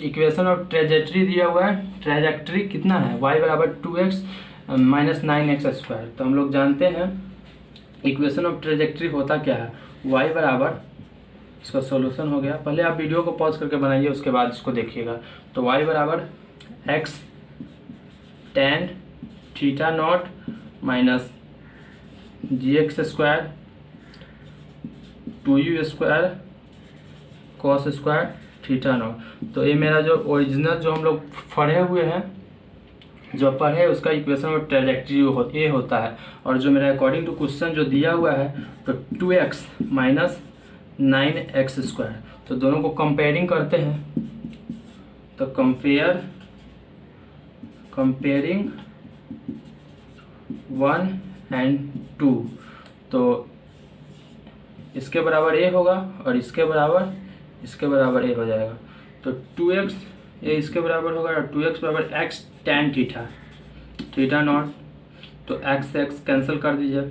इक्वेशन ऑफ ट्रेजेक्ट्री दिया हुआ है, ट्रेजेक्ट्री कितना है y बराबर 2x - 9x स्क्वायर। तो हम लोग जानते हैं इक्वेशन ऑफ ट्रेजेक्ट्री होता क्या है, y बराबर, इसका सॉल्यूशन हो गया, पहले आप वीडियो को पॉज करके बनाइए उसके बाद इसको देखिएगा। तो y बराबर x tan theta not minus g x square 2u square cos square theta not. तो ये मेरा जो ओरिजिनल जो हम लोग पढ़े हुए हैं, जो पढ़े उसका इक्वेशन में ट्रेजेक्ट्री ये होता है, और जो मेरा अकॉर्डिंग टू क्वेश्चन जो दिया हुआ है तो 2x माइनस 9x स्क्वायर। तो दोनों को कंपेयरिंग करते हैं, तो कंपेयरिंग 1 एंड 2, तो इसके बराबर ए होगा और इसके बराबर ए हो जाएगा। तो 2x ये इसके बराबर होगा और 2x बराबर x tan थीटा नॉट। तो x से x कैंसिल कर दीजिए,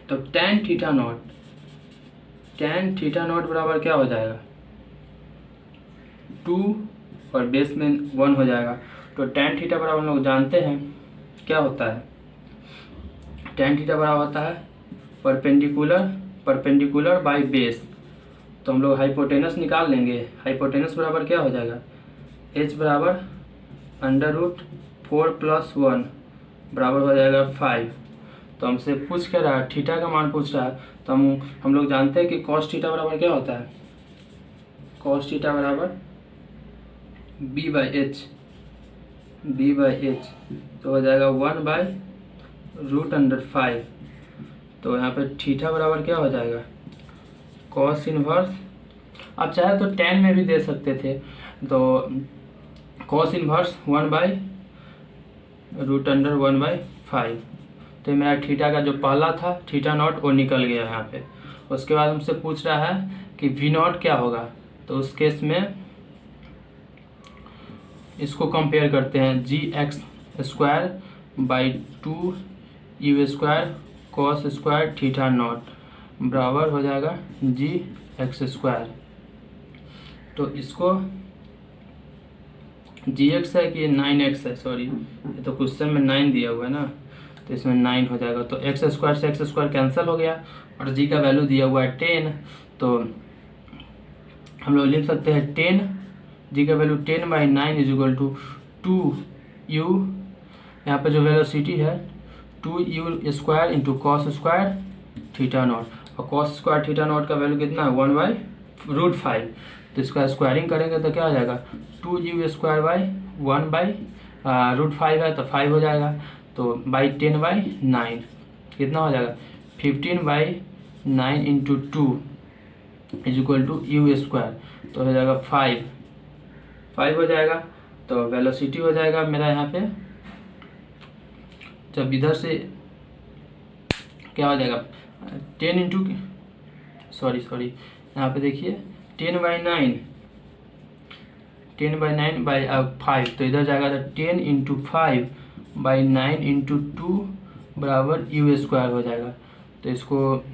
तो tan थीटा नॉट बराबर क्या हो जाएगा 2 और बेस में 1 हो जाएगा। तो tan थीटा बराबर हम लोग जानते हैं क्या होता है, tan थीटा बराबर होता है परपेंडिकुलर बाय बेस। तो हम लोग हाइपोटेनस निकाल लेंगे, हाइपोटेनस बराबर क्या हो जाएगा h बराबर √4 + 1 बराबर हो जाएगा 5। तो हमसे पूछ क्या रहा है, थीटा का मान पूछ रहा है। तो हम लोग जानते हैं कि cos थीटा बराबर क्या होता है, cos थीटा बराबर b/h, तो हो जाएगा 1/√5। तो यहाँ पे थीटा बराबर क्या हो जाएगा cos इनवर्स, आप चाहे तो tan में भी दे सकते थे, तो cos इनवर्स 1/√1/5। तो मेरा थीटा का जो पहला था थीटा नॉट वो निकल गया यहाँ पे। उसके बाद हमसे पूछ रहा है कि वी नॉट क्या होगा, तो उस केस में इसको कंपेयर करते हैं g x square by 2u square cos square theta nought बराबर हो जाएगा जी एक्स स्क्वायर। तो इसको जी एक्स है कि 9x है, सॉरी ये तो क्वेश्चन में 9 दिया हुआ है ना, तो इसमें 9 हो जाएगा। तो एक्स स्क्वायर से एक्स स्क्वायर कैंसिल हो गया और जी का वैल्यू दिया हुआ है 10, तो हम लोग लिख सकते हैं 10, जी का वैल्यू 10/9 इज टू 2u, यहाँ पे जो वेलोसिटी है 2u square into cos square theta not, और कॉस स्क्वायर थीटा नॉट का वैल्यू कितना है 1/√5। तो इसका स्क्वायरिंग करेंगे तो क्या हो जाएगा 2u स्क्वायर बाई 1/√5 है तो 5 हो जाएगा, तो बाई 10/9 कितना हो जाएगा 15/9 into 2 is equal to u square, तो हो जाएगा 5 हो जाएगा। तो वेलोसिटी हो जाएगा मेरा यहाँ पे, जब इधर से क्या हो जाएगा 10 इंटू सॉरी यहाँ पे देखिए 10/9 बाई 5, तो इधर जाएगा तो 10 इंटू 5/9 इंटू 2 बराबर यू स्क्वायर हो जाएगा। तो इसको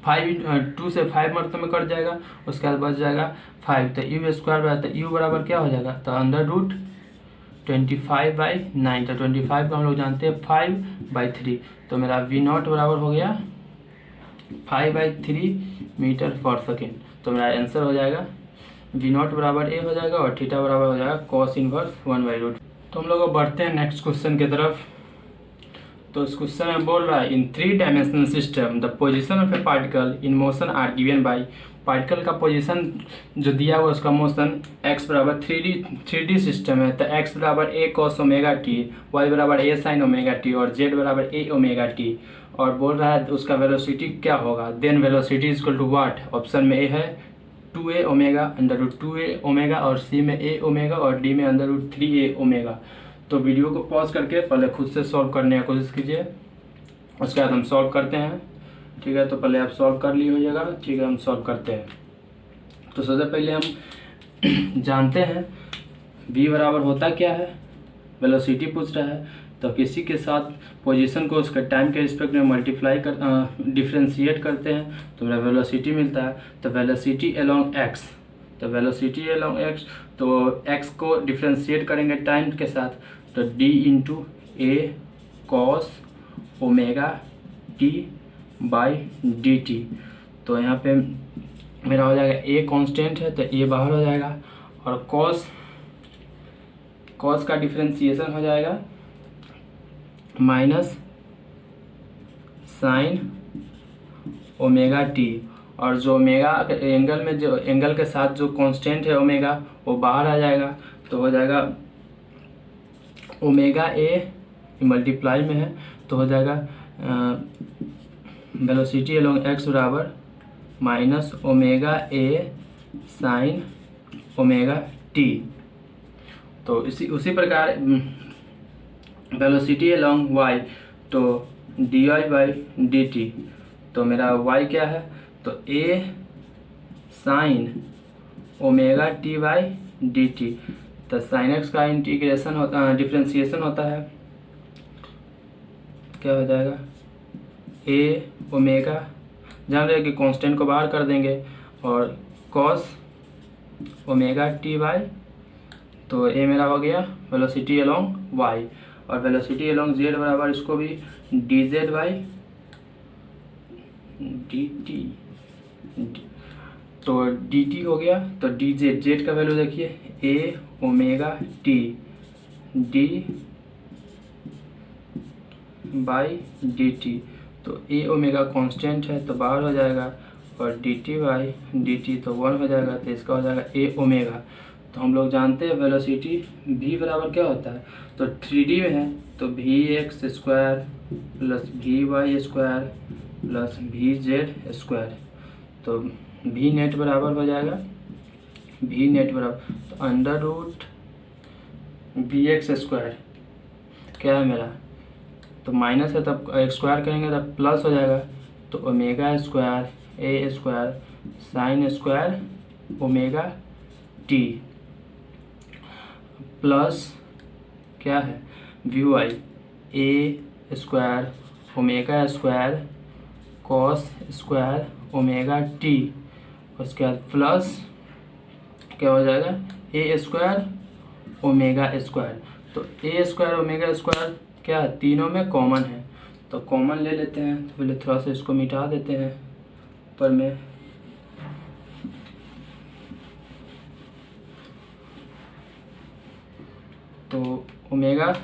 2 से 5 मरतबे में कट जाएगा, उसके बाद बच जाएगा 5, तो यू स्क्वायर बराबर, तो यू बराबर क्या हो जाएगा तो √25/9, तो 25 को हम लोग जानते हैं 5/3, तो मेरा वी नॉट बराबर हो गया 5/3 मीटर पर सेकेंड। तो मेरा आंसर हो जाएगा वी नॉट बराबर ए हो जाएगा और थीटा बराबर हो जाएगा cos इनवर्स 1/√। तो हम लोग बढ़ते हैं नेक्स्ट क्वेश्चन की तरफ। तो इस क्वेश्चन में बोल रहा है in 3 dimensional system the position of a particle in motion are given by, particle का पोजीशन जो दिया हुआ उसका मोशन x बराबर 3D सिस्टम है, तो x बराबर a cos omega t, y बराबर a sin ओमेगा टी और z बराबर a ओमेगा टी, और बोल रहा है उसका वेलोसिटी क्या होगा। Then velocity is equal to what, option में a है 2a ओमेगा √2a ओमेगा और c में a ओमेगा और d में √3a ओमेगा। तो वीडियो को पॉज करके पहले खुद से सॉल्व करने की कोशिश कीजिए, उसके बाद हम सॉल्व करते हैं, ठीक है। तो पहले आप सॉल्व कर लिए होइएगा, ठीक है, हम सॉल्व करते हैं। तो सबसे पहले हम जानते हैं v बराबर होता क्या है, वेलोसिटी पूछ रहा है, तो किसी के साथ पोजीशन को उसके टाइम के रिस्पेक्ट में डिफ्रेंशिएट करते हैं तो मेरा वेलोसिटी मिलता है। तो वेलोसिटी अलोंग x, तो वेलोसिटी अलोंग x, तो x को डिफ्रेंशिएट करेंगे टाइम के साथ, तो d into a cos omega t by d t. तो यहाँ पे मेरा हो जाएगा a कांस्टेंट है तो a बाहर हो जाएगा, और कॉस का डिफरेंशिएशन हो जाएगा माइनस साइन ओमेगा टी, और जो ओमेगा एंगल में जो एंगल के साथ जो कांस्टेंट है ओमेगा वो बाहर आ जाएगा, तो हो जाएगा ओमेगा ए मल्टीप्लाई में है तो हो जाएगा वेलोसिटी अलोंग एक्स बराबर minus omega a sine omega t. तो उसी प्रकार वेलोसिटी अलोंग वाई तो d y by d t, तो मेरा वाई क्या है तो a sine omega t by d t, तो साइन एक्स का इंटीग्रेशन होता डिफ्रेंसिएशन होता है, क्या हो जाएगा ए ओमेगा, जान रहे कि कांस्टेंट को बाहर कर देंगे, और कॉस ओमेगा टी बाई, तो ए मेरा हो गया वेलोसिटी अलोंग वाई, और वेलोसिटी अलोंग जेड बराबर इसको भी d z by d t, तो डी टी हो गया, तो डी जेड, जेड का वैल्यू देखिए a omega t d by d t, तो ए ओमेगा कांस्टेंट है तो बाहर हो जाएगा, और D T by d t तो 1 हो जाएगा, तो इसका हो जाएगा ए ओमेगा। तो हम लोग जानते हैं वेलोसिटी v बराबर क्या होता है, तो 3D में है तो v x square plus v y square plus v z square, तो वी नेट बराबर हो जाएगा वी नेट बराबर तो under root v x square क्या है मेरा, तो माइनस है तब स्क्वायर करेंगे तब प्लस हो जाएगा, तो omega square a square sine square omega t plus क्या है v y a square omega square cos square omega t, उसके बाद प्लस क्या हो जाएगा ए स्क्वायर ओमेगा स्क्वायर, तो ए स्क्वायर ओमेगा स्क्वायर क्या है तीनों में कॉमन है, तो कॉमन ले लेते हैं, तो पहले थोड़ा सा इसको मिटा देते हैं पर में, तो ओमेगा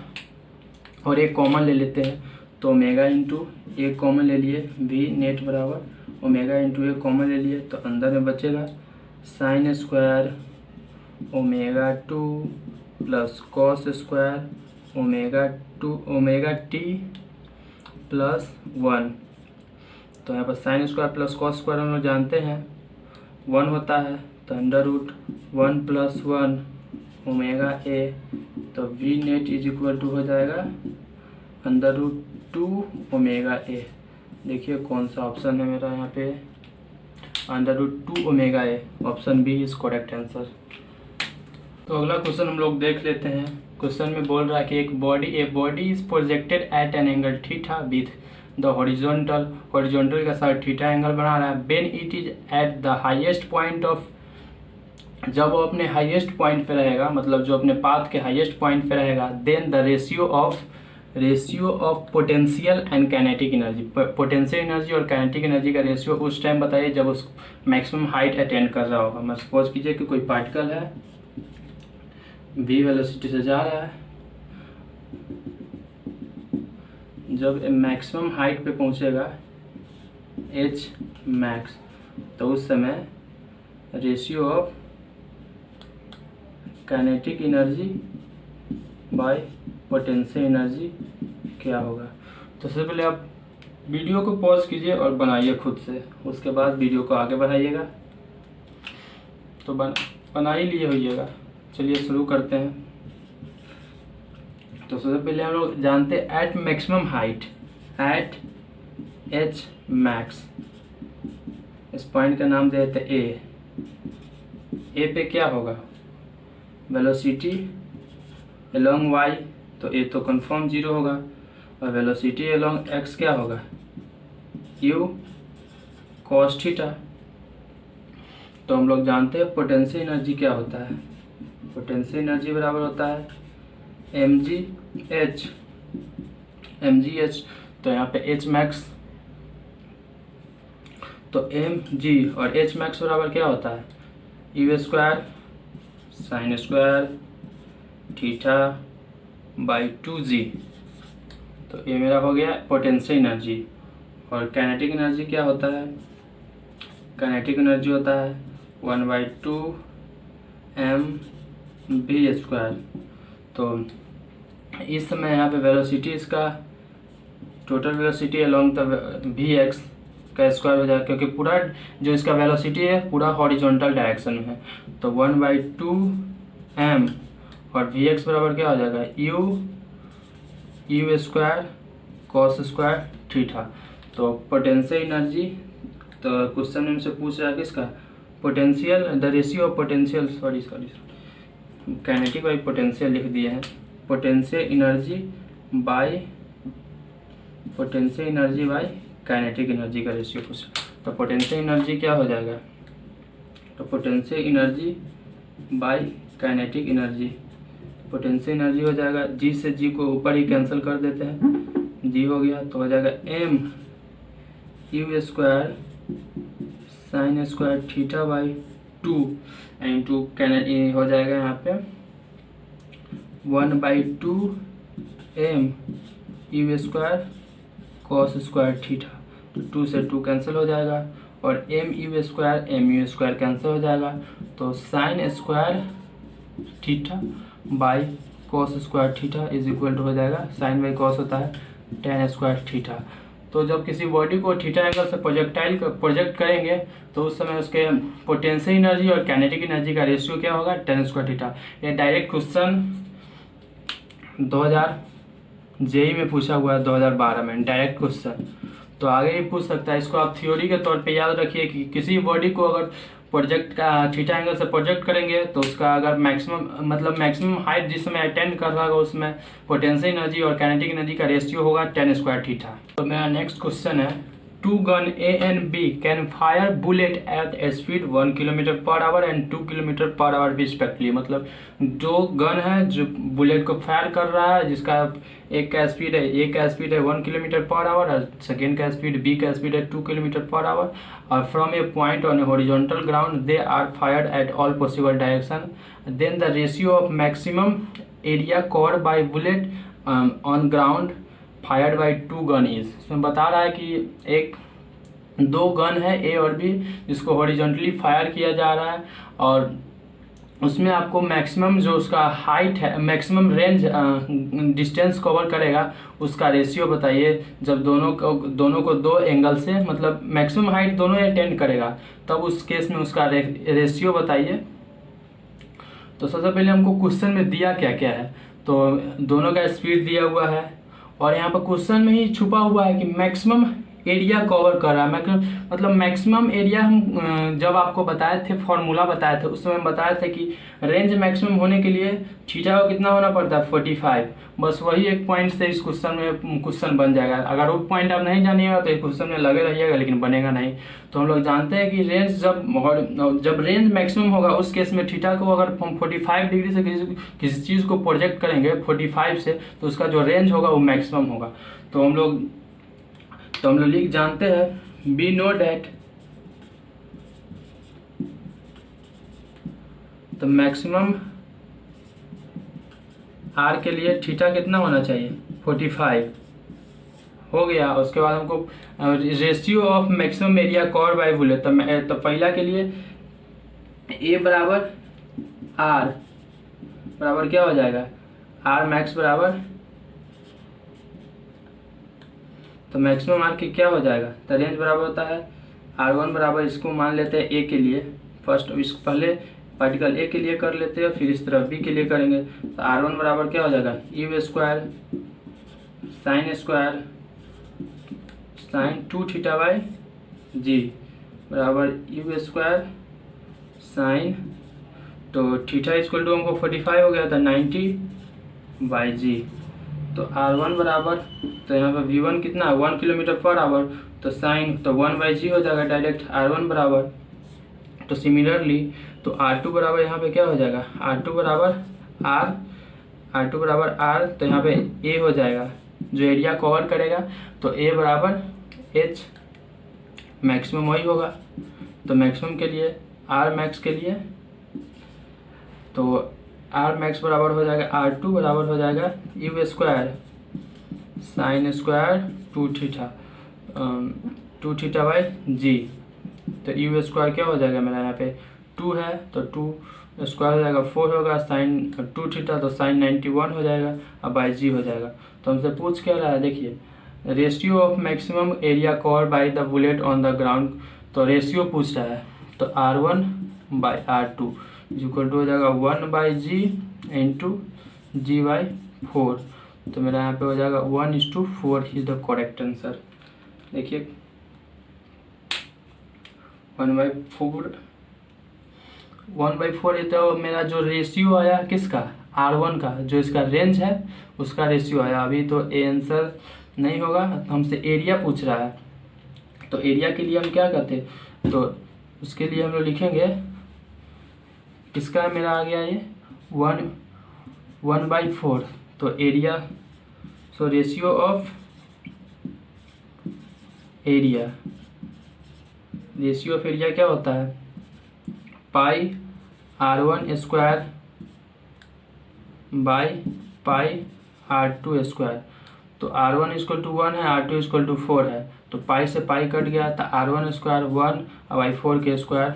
और एक कॉमन ले लेते हैं, तो ओमेगा इंटू एक कॉमन ले लिए वी नेट बराबर ओमेगा इंटू एक कॉमन ले लिए, तो अंदर में बचेगा sine square omega two plus cos square omega t plus 1, तो यहाँ पर sine square plus cos square हम लोग जानते हैं 1 होता है, तो under root 1 plus 1 omega a, तो v net is equal to हो जाएगा अंडर रूट 2 ओमेगा ए। देखिए कौन सा ऑप्शन है मेरा यहाँ पे, under root 2 omega a, option b is correct answer. तो अगला क्वेश्चन हम लोग देख लेते हैं। क्वेश्चन में बोल रहा है कि एक body is projected at an angle theta with the horizontal का साथ थीटा एंगल बना रहा है, when it is at the highest point of, जब वो अपने हाईएस्ट पॉइंट पे रहेगा, मतलब जो अपने पाथ के हाईएस्ट पॉइंट पे रहेगा, then the ratio of potential and kinetic energy, potential energy और काइनेटिक एनर्जी का रेशियो उस टाइम बताइए जब उस मैक्सिमम हाइट अटेंड कर रहा होगा। मैं सपोज कीजिए कि कोई पार्टिकल है v वेलोसिटी से जा रहा है, जब मैक्सिमम हाइट पे पहुंचेगा h मैक्स, तो उस समय ratio of kinetic energy by potential energy क्या होगा। तो सबसे पहले आप वीडियो को पॉज कीजिए और बनाइए खुद से, उसके बाद वीडियो को आगे बढ़ाइएगा। तो बना ही लिए होइएगा। चलिए शुरू करते हैं। तो सबसे पहले हम लोग जानते हैं at maximum height, at h max, इस पॉइंट का नाम देते हैं ए पे क्या होगा वेलोसिटी अलोंग वाई, तो ए तो कंफर्म 0 होगा, और वेलोसिटी अलोंग एक्स क्या होगा यू कॉस थीटा। तो हम लोग जानते हैं पोटेंशियल एनर्जी क्या होता है, पोटेंशियल एनर्जी बराबर होता है mg h, तो यहाँ पे h मैक्स, तो mg और h मैक्स बराबर क्या होता है u square sine square theta by 2g। तो ये मेरा हो गया पोटेंशियल एनर्जी। और काइनेटिक एनर्जी क्या होता है? काइनेटिक एनर्जी होता है 1/2 mv²। तो इस समय यहाँ पे वेलोसिटी, इसका total velocity along the vx का स्क्वायर हो जाएगा, क्योंकि पूरा जो इसका वेलोसिटी है पूरा हॉरिजॉन्टल डायरेक्शन में है। तो 1/2m और vx बराबर क्या हो जाएगा? u square cos square theta. तो पोटेंशियल एनर्जी, तो क्वेश्चन में से पूछ रहा है किसका? Potential, the ratio of potential, sorry kinetic by potential लिख दिए हैं। Potential energy by kinetic energy का रेशियो पूछ। तो पोटेंशियल एनर्जी क्या हो जाएगा? तो potential energy by kinetic energy, potential energy हो जाएगा, जी से जी को ऊपर ही कैंसिल कर देते हैं, जी हो गया तो हो जाएगा m u square sine square theta by 2 into हो जाएगा यहाँ पे 1/2m u square cos square theta. तो 2 से 2 कैंसिल हो जाएगा और m u स्क्वायर कैंसिल हो जाएगा। तो sine square theta by cos square theta is equal to हो जाएगा, साइन बाई कॉस होता है tan स्क्वायर थीटा। तो जब किसी बॉडी को थीटा एंगल से प्रोजेक्ट करेंगे तो उस समय उसके पोटेंशियल एनर्जी और काइनेटिक एनर्जी का रेशियो क्या होगा? tan square theta. ये डायरेक्ट क्वेश्चन 2000 जेई में पूछा हुआ है, 2012 में डायरेक्ट क्वेश्चन। तो आगे भी पूछ सकता है। इसको आप थ्योरी के तौर पे याद रखिए कि किसी बॉडी को अगर प्रोजेक्ट का थीटा एंगल से प्रोजेक्ट करेंगे तो उसका अगर मैक्सिमम हाइट जिस समय अटेंड कर रहा होगा उसमें पोटेंशियल एनर्जी और काइनेटिक एनर्जी का रेशियो होगा tan स्क्वायर थीटा। तो मेरा नेक्स्ट क्वेश्चन है, 2 gun A and B can fire bullet at a speed 1 km/h and 2 km/h respectively. मतलब दो गन है जो बुलेट को फायर कर रहा है, जिसका एक का स्पीड है 1 km/h और सेकेंड का स्पीड B का स्पीड है 2 km/h और from a point on a horizontal ground they are fired at all possible direction, then the ratio of maximum area covered by bullet on ground fired by 2 gun is. इसमें बता रहा है कि दो gun है ए और B जिसको horizontally fire किया जा रहा है और उसमें आपको मैक्सिमम जो उसका हाइट है, मैक्सिमम रेंज डिस्टेंस कवर करेगा उसका रेशियो बताइए। जब दोनों को दो एंगल से मतलब मैक्सिमम हाइट दोनों अटेंड करेगा तब उस केस में उसका रेशियो बताइए। तो सबसे पहले हमको क्वेश्चन में दिया क्या क्या है, तो दोनों का स्पीड दिया हुआ है और यहाँ पर क्वेश्चन में ही छुपा हुआ है कि मैक्सिमम एरिया कवर कर रहा है। मतलब मैक्सिमम एरिया हम जब आपको बताए थे, फॉर्मूला बताए थे, उस समय बताए थे कि रेंज मैक्सिमम होने के लिए थीटा को कितना होना पड़ता है 45। बस वही एक पॉइंट से इस क्वेश्चन बन जाएगा। अगर वो पॉइंट आप नहीं जानिएगा तो इस क्वेश्चन में लगे रहिएगा लेकिन बनेगा नहीं। तो हम लोग जानते हैं कि रेंज जब रेंज मैक्सिमम होगा उस केस में थीटा को अगर हम 45 डिग्री से किसी चीज़ को प्रोजेक्ट करेंगे 45 से तो उसका जो रेंज होगा वो मैक्सिमम होगा। तो हम लोग लिख जानते हैं बी नो डैट तो मैक्सिमम आर के लिए थीटा कितना होना चाहिए 45 हो गया। उसके बाद हमको ratio of maximum area cover by bullet, तो पहला के लिए ए बराबर आर बराबर क्या हो जाएगा आर मैक्स बराबर, तो मैक्सिमम आर की क्या हो जाएगा, तो रेंज बराबर होता है R1 बराबर, इसको मान लेते हैं ए के लिए, फर्स्ट इस पहले पार्टिकल ए के लिए कर लेते हैं फिर इस तरफ बी के लिए करेंगे। तो R1 बराबर क्या हो जाएगा u square sine 2 theta by g बराबर यू स्क्वायर साइन, तो थीटा इक्वल टू हमको 45 हो गया था 90 बाई जी। तो R1 बराबर, तो यहाँ पर V1 कितना है 1 km/h, तो साइन तो 1/g हो जाएगा डायरेक्ट R1 बराबर। तो सिमिलरली तो R2 बराबर यहाँ पे क्या हो जाएगा R2 बराबर R, तो यहाँ पे A हो जाएगा जो एरिया कवर करेगा, तो A बराबर H, मैक्सिमम वही होगा। तो मैक्सिमम के लिए R मैक्स के लिए तो आर मैक्स बराबर हो जाएगा R2 बराबर हो जाएगा u square sine square 2 theta by g. तो यू स्क्वायर क्या हो जाएगा मेरा यहाँ पे 2 है तो 2 स्क्वायर हो जाएगा 4 होगा, साइन 2 थीटा तो साइन 91 हो जाएगा, अब बाई जी हो जाएगा। तो हमसे पूछ क्या रहा है, देखिए ratio of maximum area cover by the bullet on the ground. तो रेशियो पूछ रहा है, तो R1 by R2 equal to हो जाएगा 1 by g into g by 4। तो मेरा यहाँ पे हो जाएगा 1:4 इज द करेक्ट आंसर। देखिए 1/4 ये तो मेरा जो रेशियो आया किसका R1 का, जो इसका रेंज है उसका रेशियो आया। अभी तो ए आंसर नहीं होगा, हमसे एरिया पूछ रहा है। तो एरिया के लिए हम क्या करते, तो उसके लिए हम लोग लिखेंगे किसका मेरा आ गया ये 1/4। तो एरिया रेशियो ऑफ एरिया क्या होता है पाई R1 square by pi R2 square. तो R1 इक्वल टू 1 है, R2 इक्वल टू 4 है, तो पाई से पाई कट गया था R1 स्क्वायर 1 बाई 4 के स्क्वायर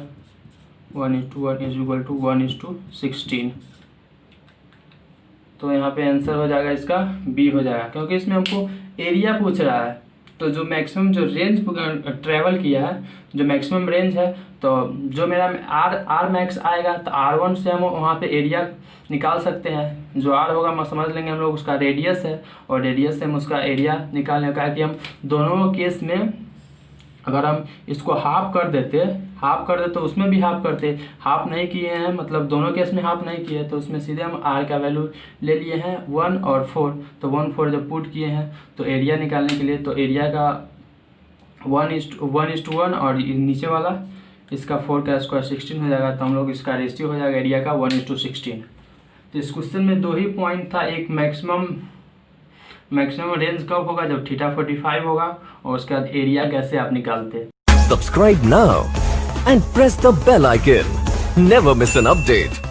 1:1 इज इक्वल टू 1:16। तो यहाँ पे आंसर हो जाएगा इसका बी हो जाएगा, क्योंकि इसमें हमको एरिया पूछ रहा है। तो जो मैक्सिमम जो रेंज ट्रैवल किया है, जो मैक्सिमम रेंज है, तो जो मेरा आर मैक्स आएगा तो R1 से हम वहाँ पे एरिया निकाल सकते हैं। जो R होगा मैं समझ लेंगे हम लोग उसका रेडियस है, और रेडियस से हम उसका एरिया निकालने का है कि हम दोनों केस में अगर हम इसको हाफ कर देते तो उसमें भी हाफ करते, हाफ नहीं किए हैं मतलब दोनों केस में हाफ नहीं किए, तो उसमें सीधे हम R का वैल्यू ले लिए हैं 1 और 4। तो 1/4 जब पुट किए हैं तो एरिया निकालने के लिए, तो एरिया का 1:1 और नीचे वाला इसका 4 का स्क्वायर 16 हो जाएगा। तो हम लोग इसका रेशियो हो जाएगा एरिया का 1:16। तो इस क्वेश्चन में 2 ही पॉइंट था, एक मैक्सिमम रेंज कब होगा जब θ45 होगा, और उसके बाद एरिया कैसे आप निकालते। Subscribe now and press the bell icon, never miss an update.